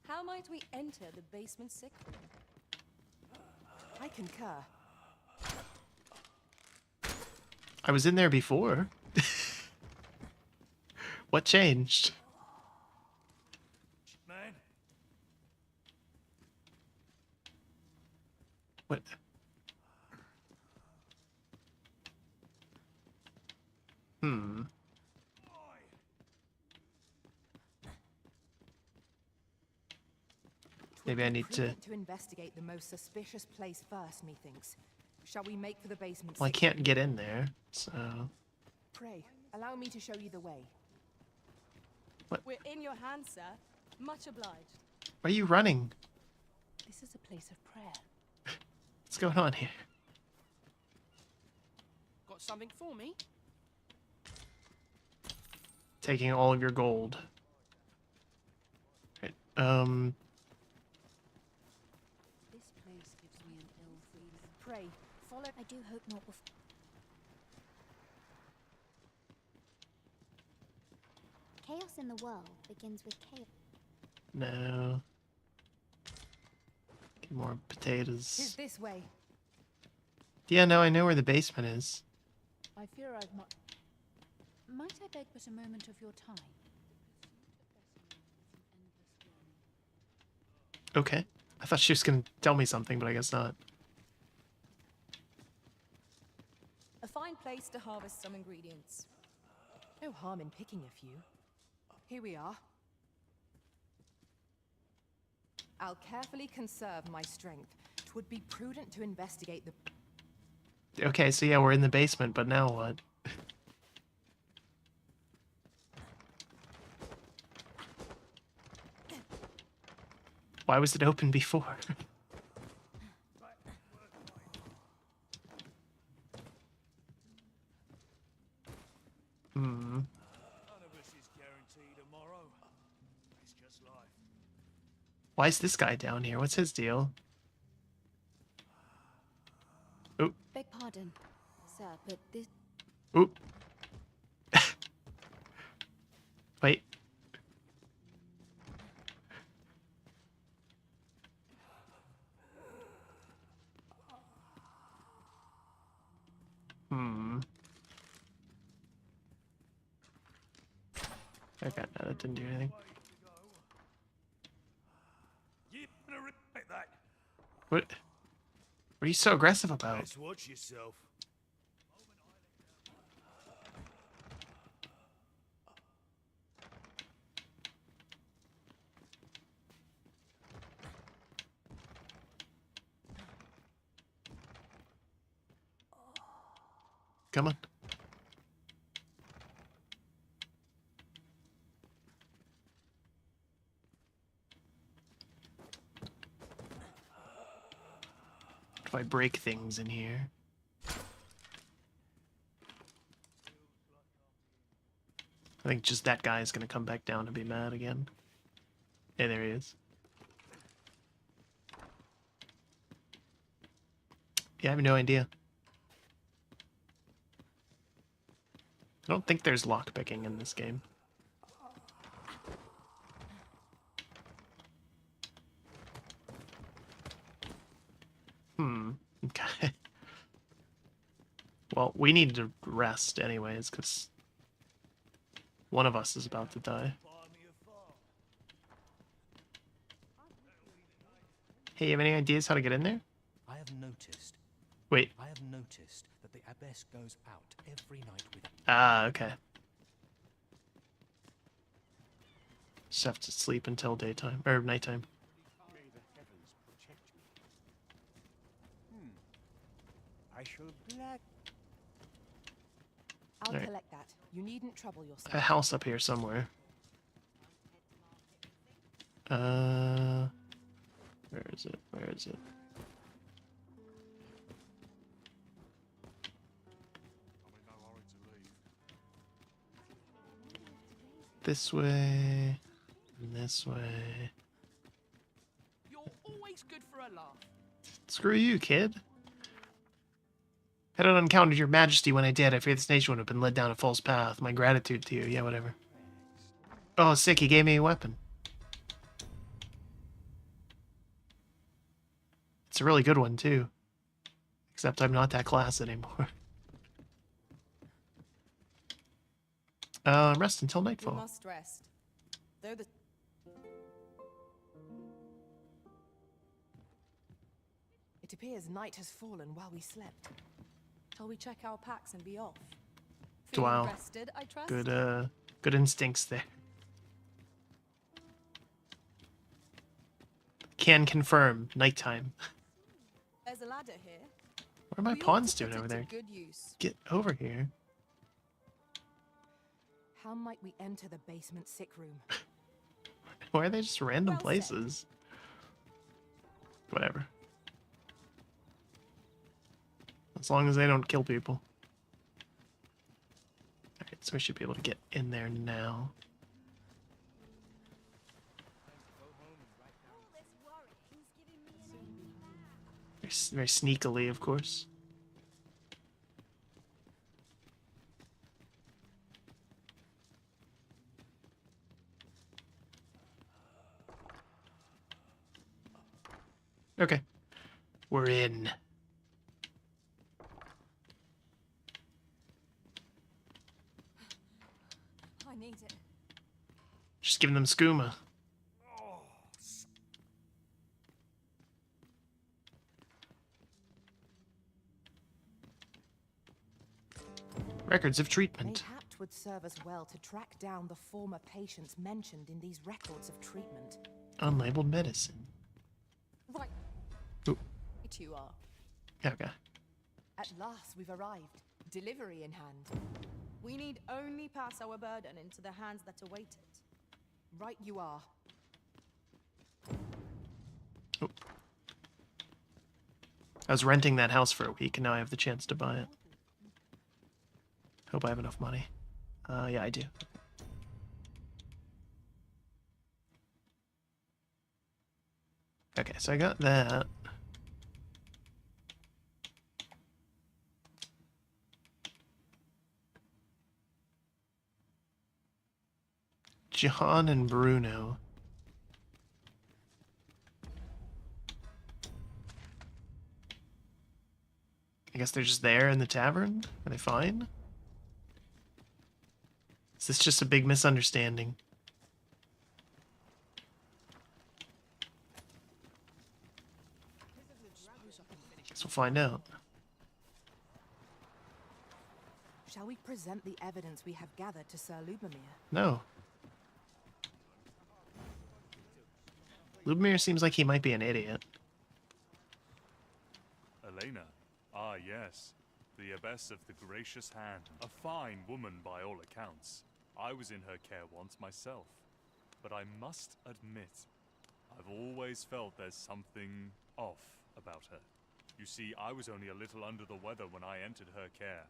How might we enter the basement sick room? I concur. I was in there before. What changed? Man, What? Maybe I need to... To investigate the most suspicious place first, methinks. Shall we make for the basement? Well, I can't get in there, so... Pray, allow me to show you the way. We're in your hands, sir. Much obliged. Why are you running? This is a place of prayer. What's going on here? Got something for me? Taking all of your gold. Right, This place gives me an ill feeling. Pray, follow. I do hope not before. Chaos in the world begins with chaos. no. Get more Is potatoes. this way? Yeah, no, I know where the basement is. I fear I've not. Might I beg but a moment of your time? Okay. I thought she was gonna tell me something, but I guess not. A fine place to harvest some ingredients. No harm in picking a few. Here we are. I'll carefully conserve my strength. 'Twould be prudent to investigate the... Okay, so yeah, we're in the basement, but now what? Why was it open before? Hmm. none of us is guaranteed tomorrow. It's just life. Why is this guy down here? What's his deal? Oop. Beg pardon, sir, but this. Oop. Wait. Okay, no, that didn't do anything. You better respect that. What are you so aggressive about? Let's watch yourself. Come on. What if I break things in here? I think just that guy is gonna come back down and be mad again. Hey, there he is. Yeah, I have no idea. I don't think there's lockpicking in this game. Okay. Well, we need to rest anyways, because one of us is about to die. Hey, you have any ideas how to get in there? I have noticed. Wait. I have noticed that the abbess goes out every night with... Ah, okay. Just have to sleep until daytime, or nighttime. May the heavens protect me. I shall black. I'll Alright. collect that. You needn't trouble yourself. A house up here somewhere. Where is it? Where is it? I'm in no hurry to leave. This way. And this way. You're always least good for a laugh. Screw you, kid. Had I encountered your majesty when I did, I fear this nation would have been led down a false path. My gratitude to you. Yeah, whatever. Oh, sick, he gave me a weapon. It's a really good one, too. Except I'm not that class anymore. Rest until We nightfall. must rest. Though the It appears night has fallen while we slept. shall we check our packs and be off? Wow. Feeling rested, I trust. Good instincts there. Can confirm, nighttime. There's a ladder here. What are my We ought pawns to put doing it over to there? good use. Get over here. How might we enter the basement sick room? Why are they just random Well said. places? Whatever. As long as they don't kill people. Alright, so we should be able to get in there now. Very sneakily, of course. Okay. We're in. I need it. Just giving them skooma. Records of treatment. Mayhap would serve us well to track down the former patients mentioned in these records of treatment. Unlabeled medicine. Right. Ooh. Right you are. Okay. At last we've arrived. Delivery in hand. We need only pass our burden into the hands that await it. Right you are. Oh. I was renting that house for a week, and now I have the chance to buy it. Hope I have enough money. Yeah, I do. Okay, so I got that. John and Bruno. I guess they're just there in the tavern? Are they fine? Is this just a big misunderstanding? Guess we'll find out. Shall we present the evidence we have gathered to Sir Lubomir? No. Lubomir seems like he might be an idiot. Elena. Ah, yes. The abbess of the Gracious Hand. A fine woman by all accounts. I was in her care once myself. But I must admit, I've always felt there's something off about her. You see, I was only a little under the weather when I entered her care.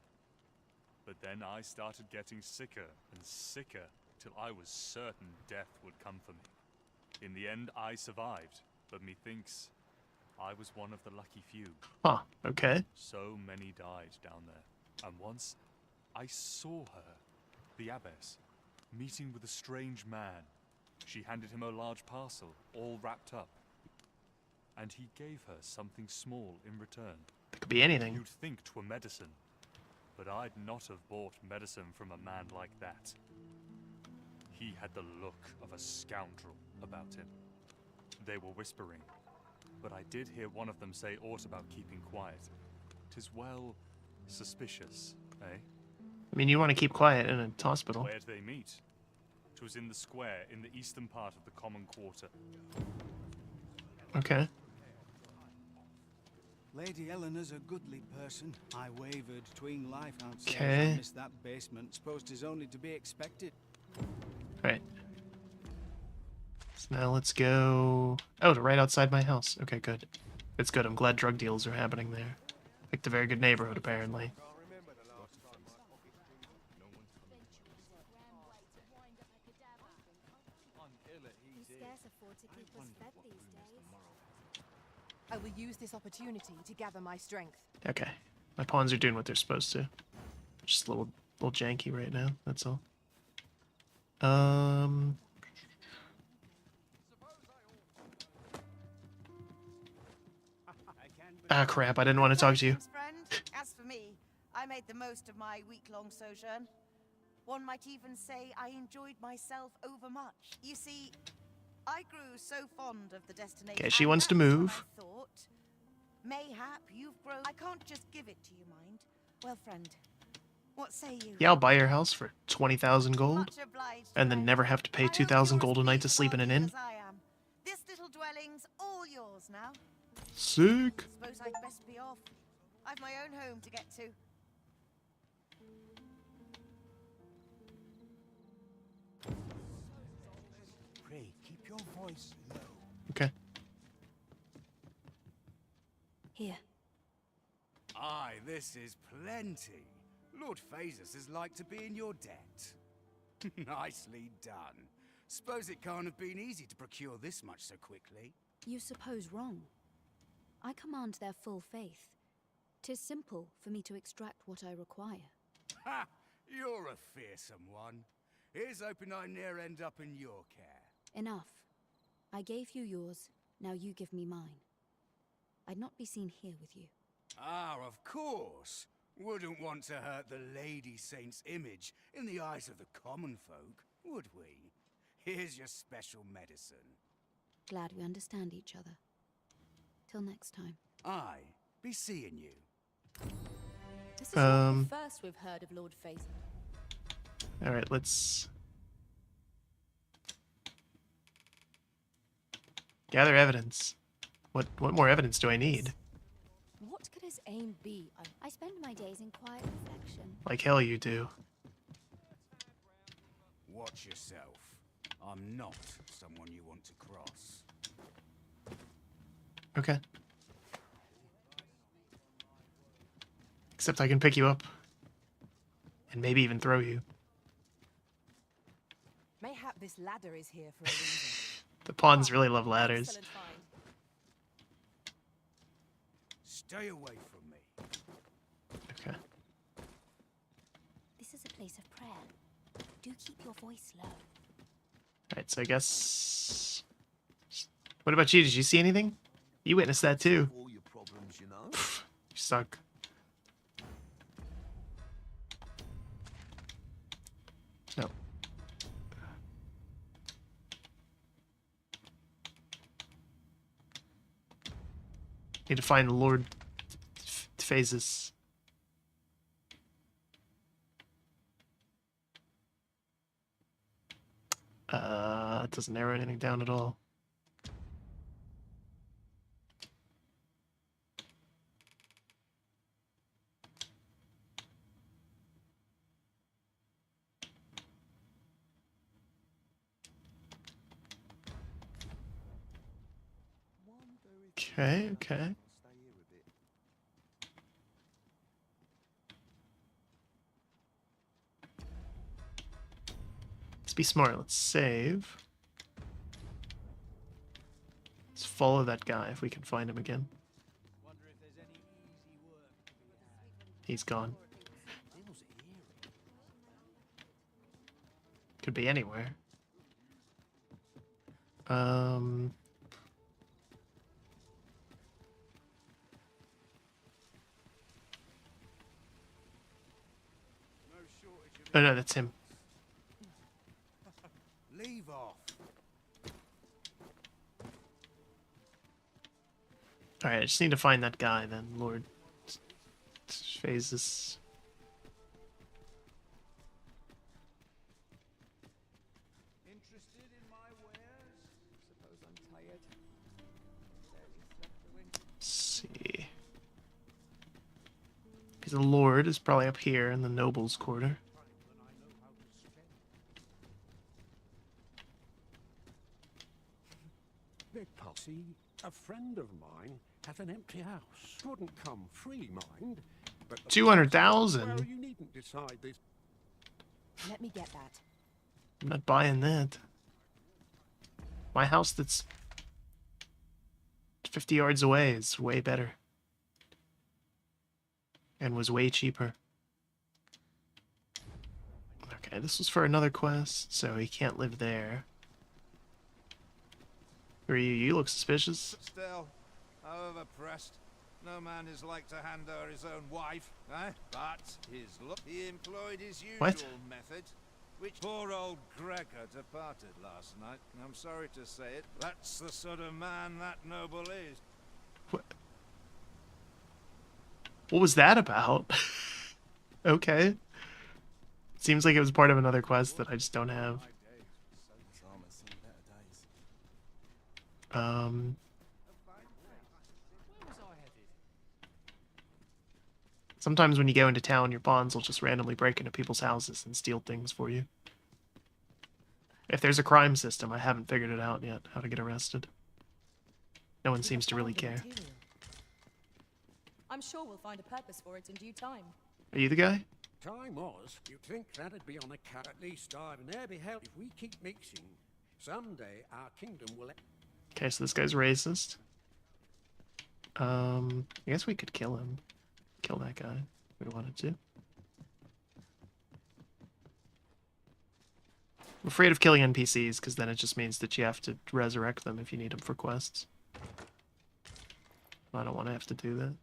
But then I started getting sicker and sicker till I was certain death would come for me. In the end, I survived, but methinks I was one of the lucky few. Huh, okay. So many died down there. And once, I saw her, the abbess, meeting with a strange man. She handed him a large parcel, all wrapped up. And he gave her something small in return. It could be anything. You'd think 'twere medicine. But I'd not have bought medicine from a man like that. He had the look of a scoundrel about him. They were whispering, but I did hear one of them say aught about keeping quiet. 'Tis well suspicious, eh? I mean, you want to keep quiet in a hospital. Where'd they meet? 'Twas in the square in the eastern part of the common quarter. Okay. Lady Eleanor's a goodly person. I wavered between life and sales. Okay. I missed that basement. Suppose 'tis only to be expected. Right. So now let's go... Oh, to right outside my house. Okay, good. It's good. I'm glad drug deals are happening there. Picked a very good neighborhood, apparently. We scarce afford to keep us fed these days. I will use this opportunity to gather my strength. Okay. My pawns are doing what they're supposed to. Just a little janky right now, that's all. Ah, crap, I didn't want to talk to you. Friend. As for me, I made the most of my week-long sojourn. One might even say I enjoyed myself overmuch. You see, I grew so fond of the destination. Okay, she wants to move. I thought, mayhap you've grown. I can't just give it to you, mind. Well, friend, what say you? Yeah, I'll buy your house for 20,000 gold, Much obliged, and then friend. never have to pay I hope 2,000 you're gold a as night to pleased sleep in an about it inn. as I am. This little dwelling's all yours now. Sick. Suppose I'd best be off. I've my own home to get to. Pray, keep your voice low. Okay. Here. Aye, this is plenty. Lord Phasus is like to be in your debt. Nicely done. Suppose it can't have been easy to procure this much so quickly. You suppose wrong. I command their full faith. 'Tis simple for me to extract what I require. Ha! You're a fearsome one. Here's hoping I ne'er end up in your care. Enough. I gave you yours, now you give me mine. I'd not be seen here with you. Ah, of course. Wouldn't want to hurt the Lady Saint's image in the eyes of the common folk, would we? Here's your special medicine. Glad we understand each other. Till next time. Aye, be seeing you. This is not the first we've heard of Lord Phasus. All right, let's gather evidence. What more evidence do I need? What could his aim be? I spend my days in quiet reflection. Like hell you do. Watch yourself. I'm not someone you want to cross. Okay. Except I can pick you up. And maybe even throw you. Mayhap this ladder is here for a reason. The pawns really love ladders. Excellent find. Stay away from me. Okay. This is a place of prayer. Do keep your voice low. Alright, so I guess... What about you? Did you see anything? You witnessed that too. All your problems, you know. You suck. No. Need to find Lord Phasus. It doesn't narrow anything down at all. Okay, okay. Let's be smart. Let's save. Let's follow that guy if we can find him again. He's gone. Could be anywhere. Oh no, that's him. Leave off. Alright, I just need to find that guy then, Lord Phasus. Interested in my wares? Suppose I'm tired. Let's see. Because the Lord is probably up here in the Noble's Quarter. Big Pussy, a friend of mine has an empty house. Wouldn't come free, mind. But the 200,000? well, you needn't decide this. Let me get that. I'm not buying that. My house that's 50 yards away is way better. And was way cheaper. Okay, this was for another quest, so he can't live there. Who are you? You look suspicious. Still, however pressed, no man is like to hand over his own wife, eh? But his look, he employed his usual method, which poor old Gregor departed last night. I'm sorry to say it. That's the sort of man that noble is. What was that about? Okay. Seems like it was part of another quest that I just don't have. Sometimes when you go into town, your pawns will just randomly break into people's houses and steal things for you. If there's a crime system, I haven't figured it out yet, how to get arrested. No one seems to really care. I'm sure we'll find a purpose for it in due time. Are you the guy? Time was, you'd think that'd be on a cat. At least I've never beheld. If we keep mixing, someday our kingdom will. Okay, so this guy's racist. I guess we could kill him. Kill that guy if we wanted to. I'm afraid of killing NPCs, because then it just means that you have to resurrect them if you need them for quests. I don't want to have to do that.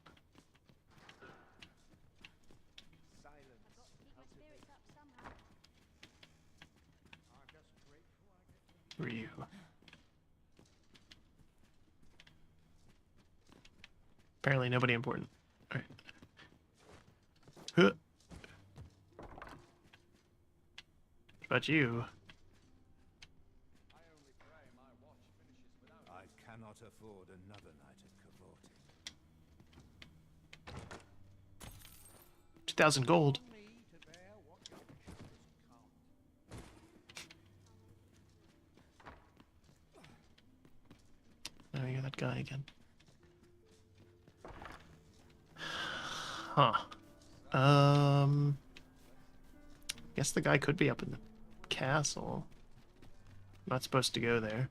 Who are you? Apparently nobody important. Alright. Huh. What about you? I cannot afford another night of cavorting. 2,000 gold. Oh, you're that guy again. Huh. Guess the guy could be up in the castle. I'm not supposed to go there.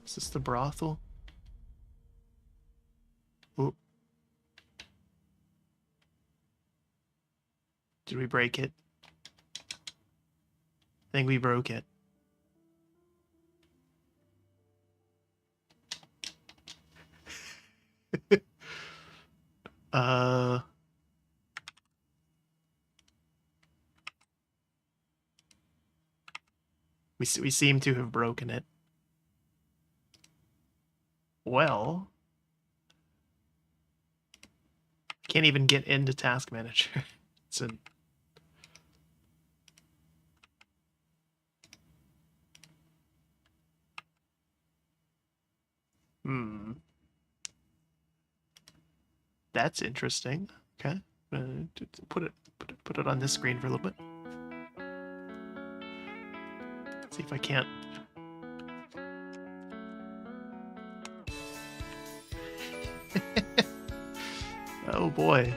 Is this the brothel? Oop. Did we break it? I think we broke it. We seem to have broken it. Well, can't even get into Task Manager. It's an That's interesting. Okay, put it on this screen for a little bit. See if I can't. Oh boy.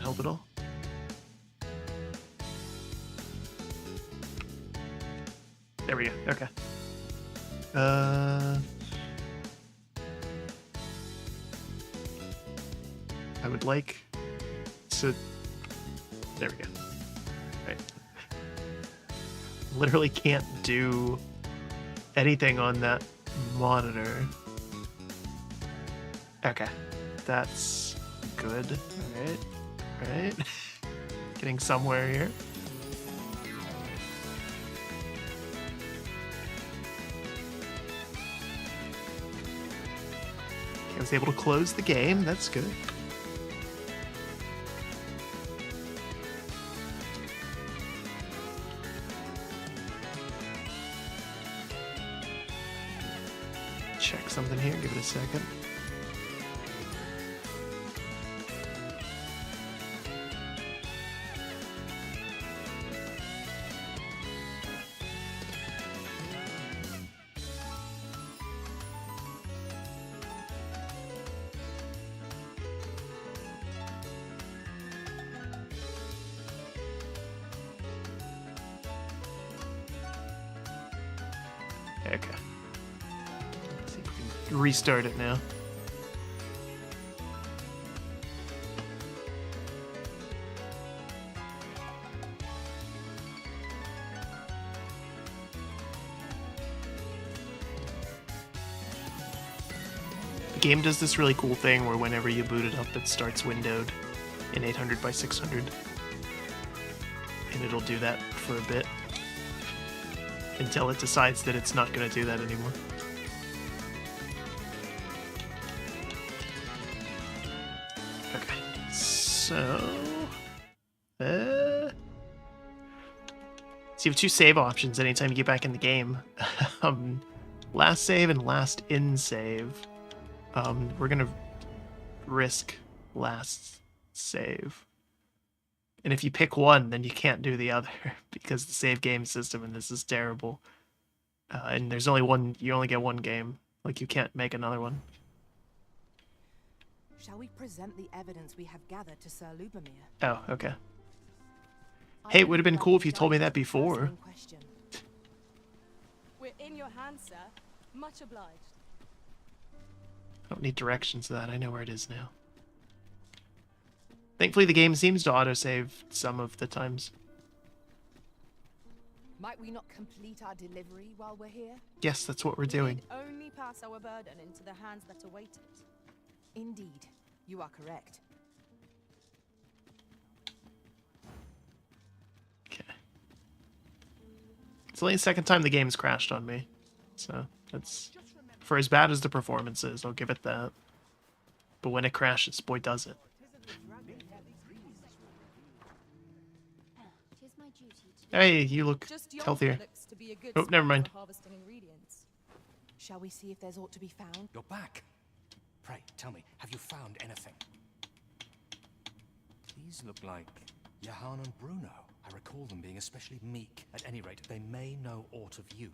Help at all? There we go. Okay. I would like to. There we go. Right. Literally can't do anything on that monitor. Okay, that's good. All right. Right? Getting somewhere here. I was able to close the game. That's good. check something here. Give it a second. Okay. Let's see if we can restart it now. The game does this really cool thing where whenever you boot it up, it starts windowed in 800 by 600. And it'll do that for a bit. Until it decides that it's not going to do that anymore. Okay, so... so you have two save options anytime you get back in the game. Last save and last in save. We're going to risk last save. And if you pick one, then you can't do the other because the save game system in this is terrible. And there's only one, you only get one game. Like, you can't make another one. Shall we present the evidence we have gathered to Sir Lubomir? Oh, okay. Hey, it would have been cool if you told me that before. We're in your hands, sir. Much obliged. I don't need directions to that. I know where it is now. Thankfully, the game seems to autosave some of the times. Might we not complete our delivery while we're here? Yes, that's what we're doing. We only pass our burden into the hands that await it. Indeed, you are correct. Okay. It's only the second time the game's crashed on me. So, that's... For as bad as the performance is, I'll give it that. But when it crashes, boy does it. Hey, you look healthier. Oh, never mind. Shall we see if there's aught to be found? You're back. Pray, tell me, have you found anything? These look like Johan and Bruno. I recall them being especially meek. At any rate, they may know aught of you.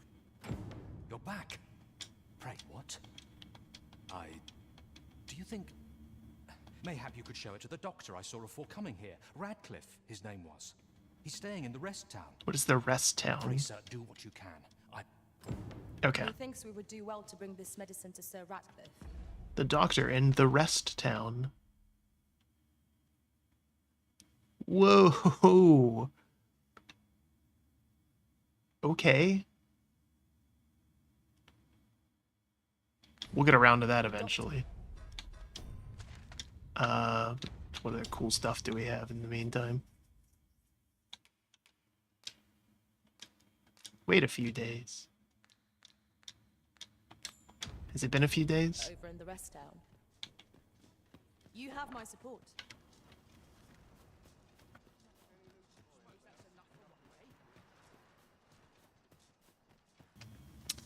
You're back. Pray, what? Do you think... Mayhap you could show it to the doctor I saw before coming here. Radcliffe, his name was. He's staying in the rest town. What is the rest town? Pray, sir, do what you can. Okay. Methinks we would do well to bring this medicine to Sir Ratcliffe. The doctor in the rest town. Whoa. Okay. We'll get around to that eventually. What other cool stuff do we have in the meantime? Wait a few days. Has it been a few days? Over in the rest town. You have my support.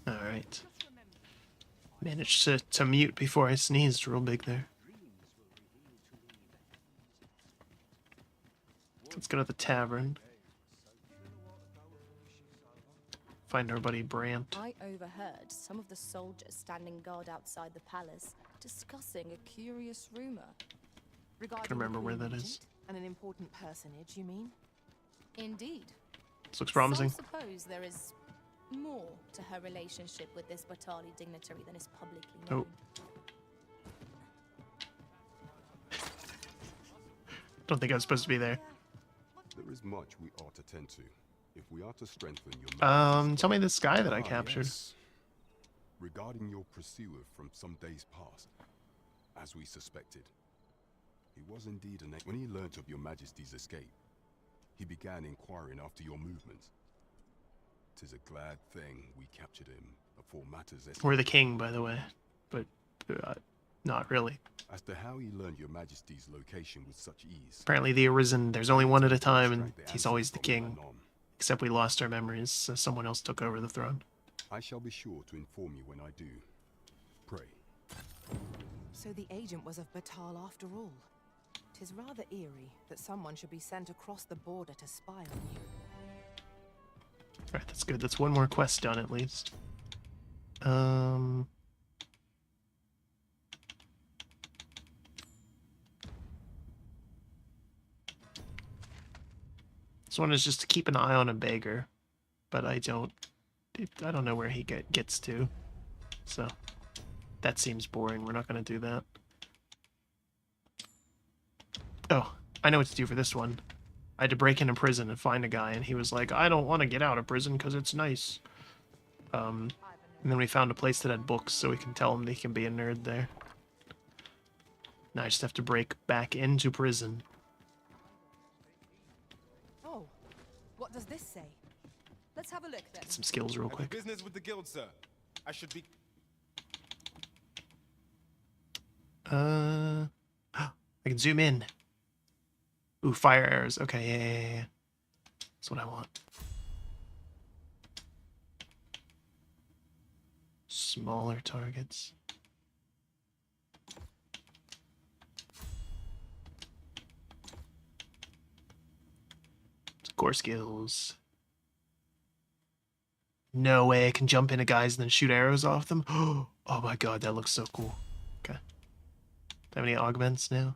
Alright. Managed to mute before I sneezed real big there. Let's go to the tavern. Find our buddy Brant. I overheard some of the soldiers standing guard outside the palace discussing a curious rumor. I can remember where that is. And an important personage, you mean? Indeed. This looks promising. Some suppose there is more to her relationship with this Batali dignitary than is publicly known. Don't think I was supposed to be there. There is much we ought to tend to if we are to strengthen your tell me this guy that I captured. Yes. Regarding your pursuer from some days past, as we suspected, he was indeed when he learnt of your majesty's escape, he began inquiring after your movements. 'Tis a glad thing we captured him before matters We're the king, by the way, but not really. As to how he learned your majesty's location with such ease. Apparently the Arisen, there's only one at a time, and he's always the king. Except we lost our memories, so someone else took over the throne. I shall be sure to inform you when I do. prey. So the agent was of Batal after all. 'Tis rather eerie that someone should be sent across the border to spy on you. Alright, that's good. That's one more quest done at least. This one is just to keep an eye on a beggar, but I don't know where he gets to, so that seems boring. We're not going to do that. Oh, I know what to do for this one. I had to break into prison and find a guy, and he was like, I don't want to get out of prison because it's nice. And then we found a place that had books, so we can tell him that he can be a nerd there. Now I just have to break back into prison. Oh, what does this say? Let's have a look then. Get some skills real quick. Business with the guild, sir. I should be... I can zoom in. Ooh, fire arrows. Okay, yeah. That's what I want. Smaller targets. Core skills. No way I can jump into guys and then shoot arrows off them. Oh my god, that looks so cool. Okay. Do I have any augments now?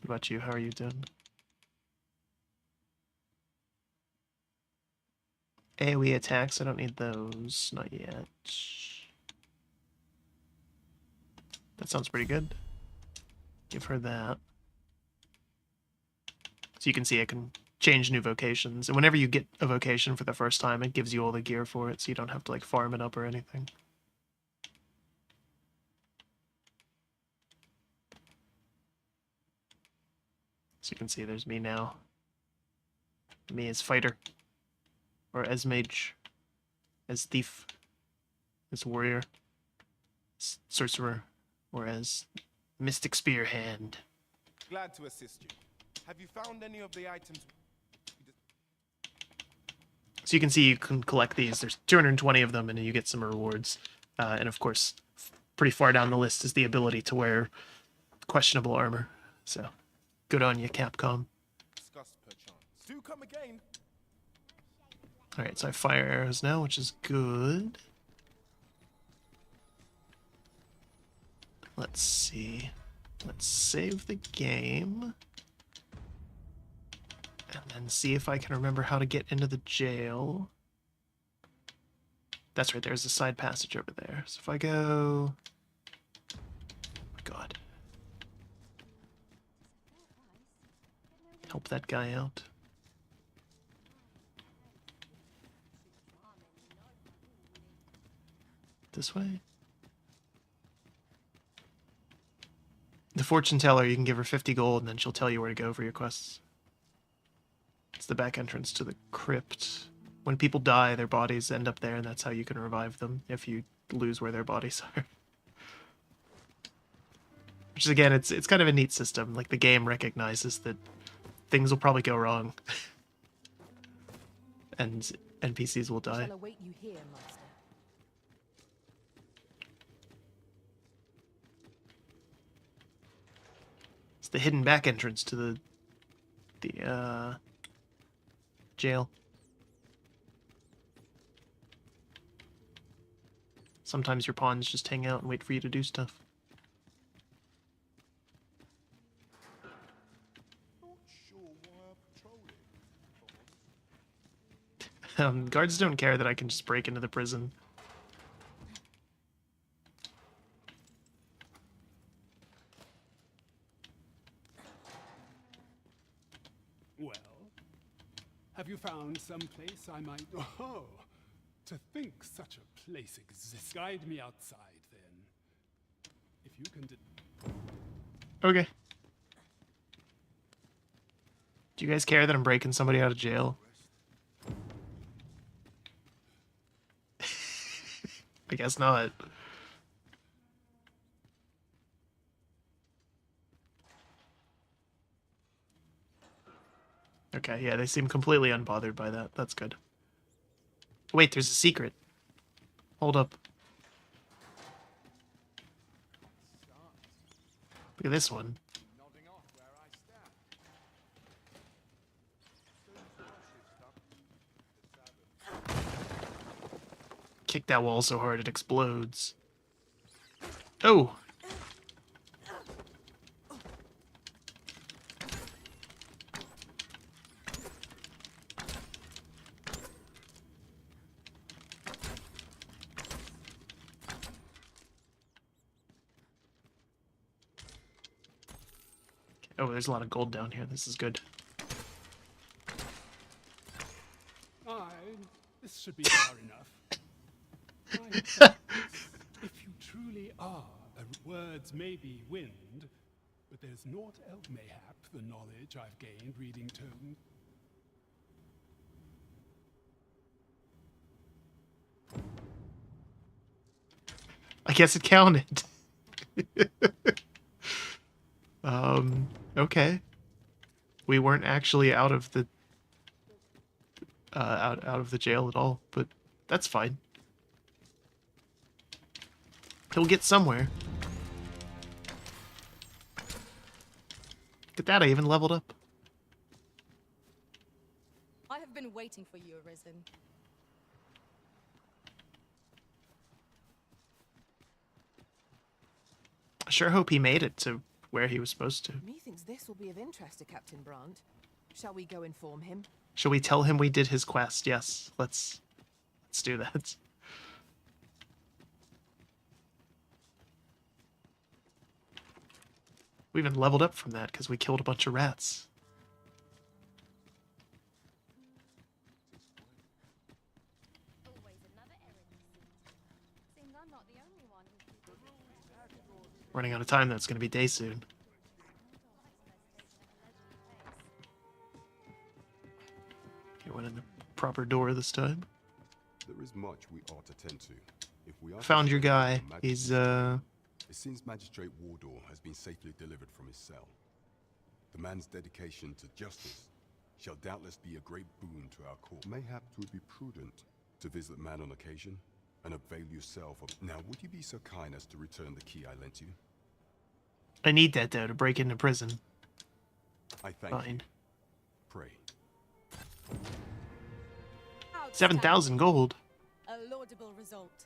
What about you? How are you doing? AoE attacks, I don't need those. Not yet. That sounds pretty good. Give her that. So you can see I can change new vocations. And whenever you get a vocation for the first time, it gives you all the gear for it, so you don't have to like farm it up or anything. So you can see there's me now. Me as fighter. Or as mage. As thief. As warrior. As sorcerer. Or as mystic spear hand. Glad to assist you. Have you found any of the items? So you can see you can collect these. There's 220 of them, and you get some rewards. And of course, pretty far down the list is the ability to wear questionable armor. So, good on you, Capcom. Do come again. Alright, so I have fire arrows now, which is good. Let's see. Let's save the game. And then see if I can remember how to get into the jail. That's right, there's a side passage over there. So if I go... Oh my god. Help that guy out. This way? The fortune teller, you can give her 50 gold and then she'll tell you where to go for your quests. It's the back entrance to the crypt. When people die, their bodies end up there, and that's how you can revive them if you lose where their bodies are. Which is, again, it's kind of a neat system. Like, the game recognizes that things will probably go wrong. And NPCs will die. Shall await you here, Master. It's the hidden back entrance to the jail. Sometimes your pawns just hang out and wait for you to do stuff. Guards don't care that I can just break into the prison. Well, have you found some place I might... Oh, to think such a place exists. Guide me outside, then. If you can... Okay. Do you guys care that I'm breaking somebody out of jail? I guess not. Okay, yeah, they seem completely unbothered by that. That's good. Wait, there's a secret. Hold up. Look at this one. Kick that wall so hard it explodes. Oh! Oh, there's a lot of gold down here. This is good. This should be far enough. If you truly are, words may be wind, but there's naught else mayhap the knowledge I've gained reading tone. I guess it counted. Okay. We weren't actually out of the out of the jail at all, but that's fine. He'll get somewhere. Look at that, I even leveled up. I have been waiting for you, Arisen. I sure hope he made it to where he was supposed to. Methinks this will be of interest to Captain Brandt. Shall we go inform him? Shall we tell him we did his quest? Yes, let's do that. We even leveled up from that because we killed a bunch of rats. Running out of time, that's going to be day soon. Okay, went in the proper door this time. There is much we ought to tend to. If we are Found your guy. He's It seems Magistrate Wardor has been safely delivered from his cell. The man's dedication to justice shall doubtless be a great boon to our court. Mayhap it would be prudent to visit the man on occasion and avail yourself of... Now, would you be so kind as to return the key I lent you? I need that, though, to break into prison. I thank you. Pray. 7,000 gold. A laudable result.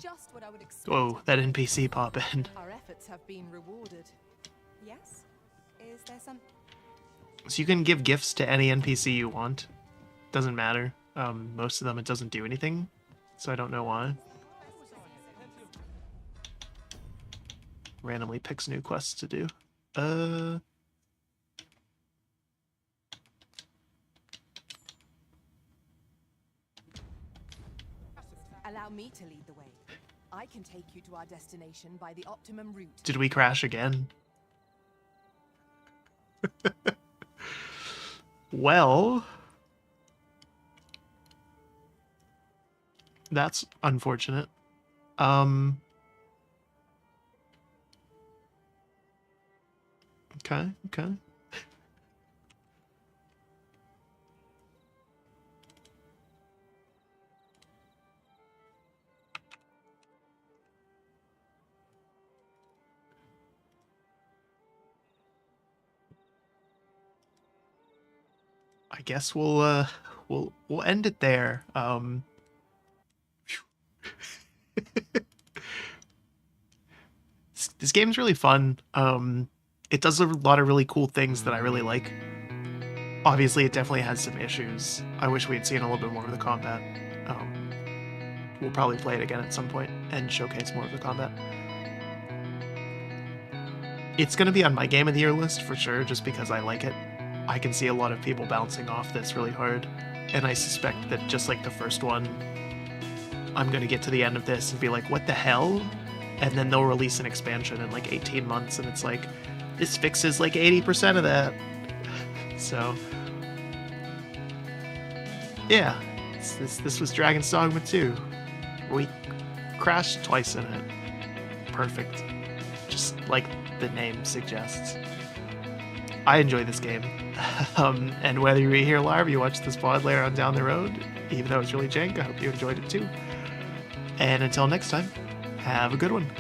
Just what I would expect. Whoa, that NPC pop in. Our efforts have been rewarded. Yes? Is there some... So you can give gifts to any NPC you want. Doesn't matter. Most of them it doesn't do anything, so I don't know why. Randomly picks new quests to do. Allow me to lead the way. I can take you to our destination by the optimum route. Did we crash again? Well, that's unfortunate. Okay. I guess we'll end it there. This game's really fun. It does a lot of really cool things that I really like. Obviously, it definitely has some issues. I wish we had seen a little bit more of the combat. We'll probably play it again at some point and showcase more of the combat. It's going to be on my Game of the Year list for sure, just because I like it. I can see a lot of people bouncing off this really hard, and I suspect that just like the first one, I'm going to get to the end of this and be like, what the hell? And then they'll release an expansion in like 18 months, and it's like, this fixes like 80% of that. So, yeah, this was Dragon's Dogma 2. We crashed twice in it. Perfect. Just like the name suggests. I enjoy this game. And whether you're here live or you watch this pod later on down the road, even though it's really jank, I hope you enjoyed it too. And until next time, have a good one.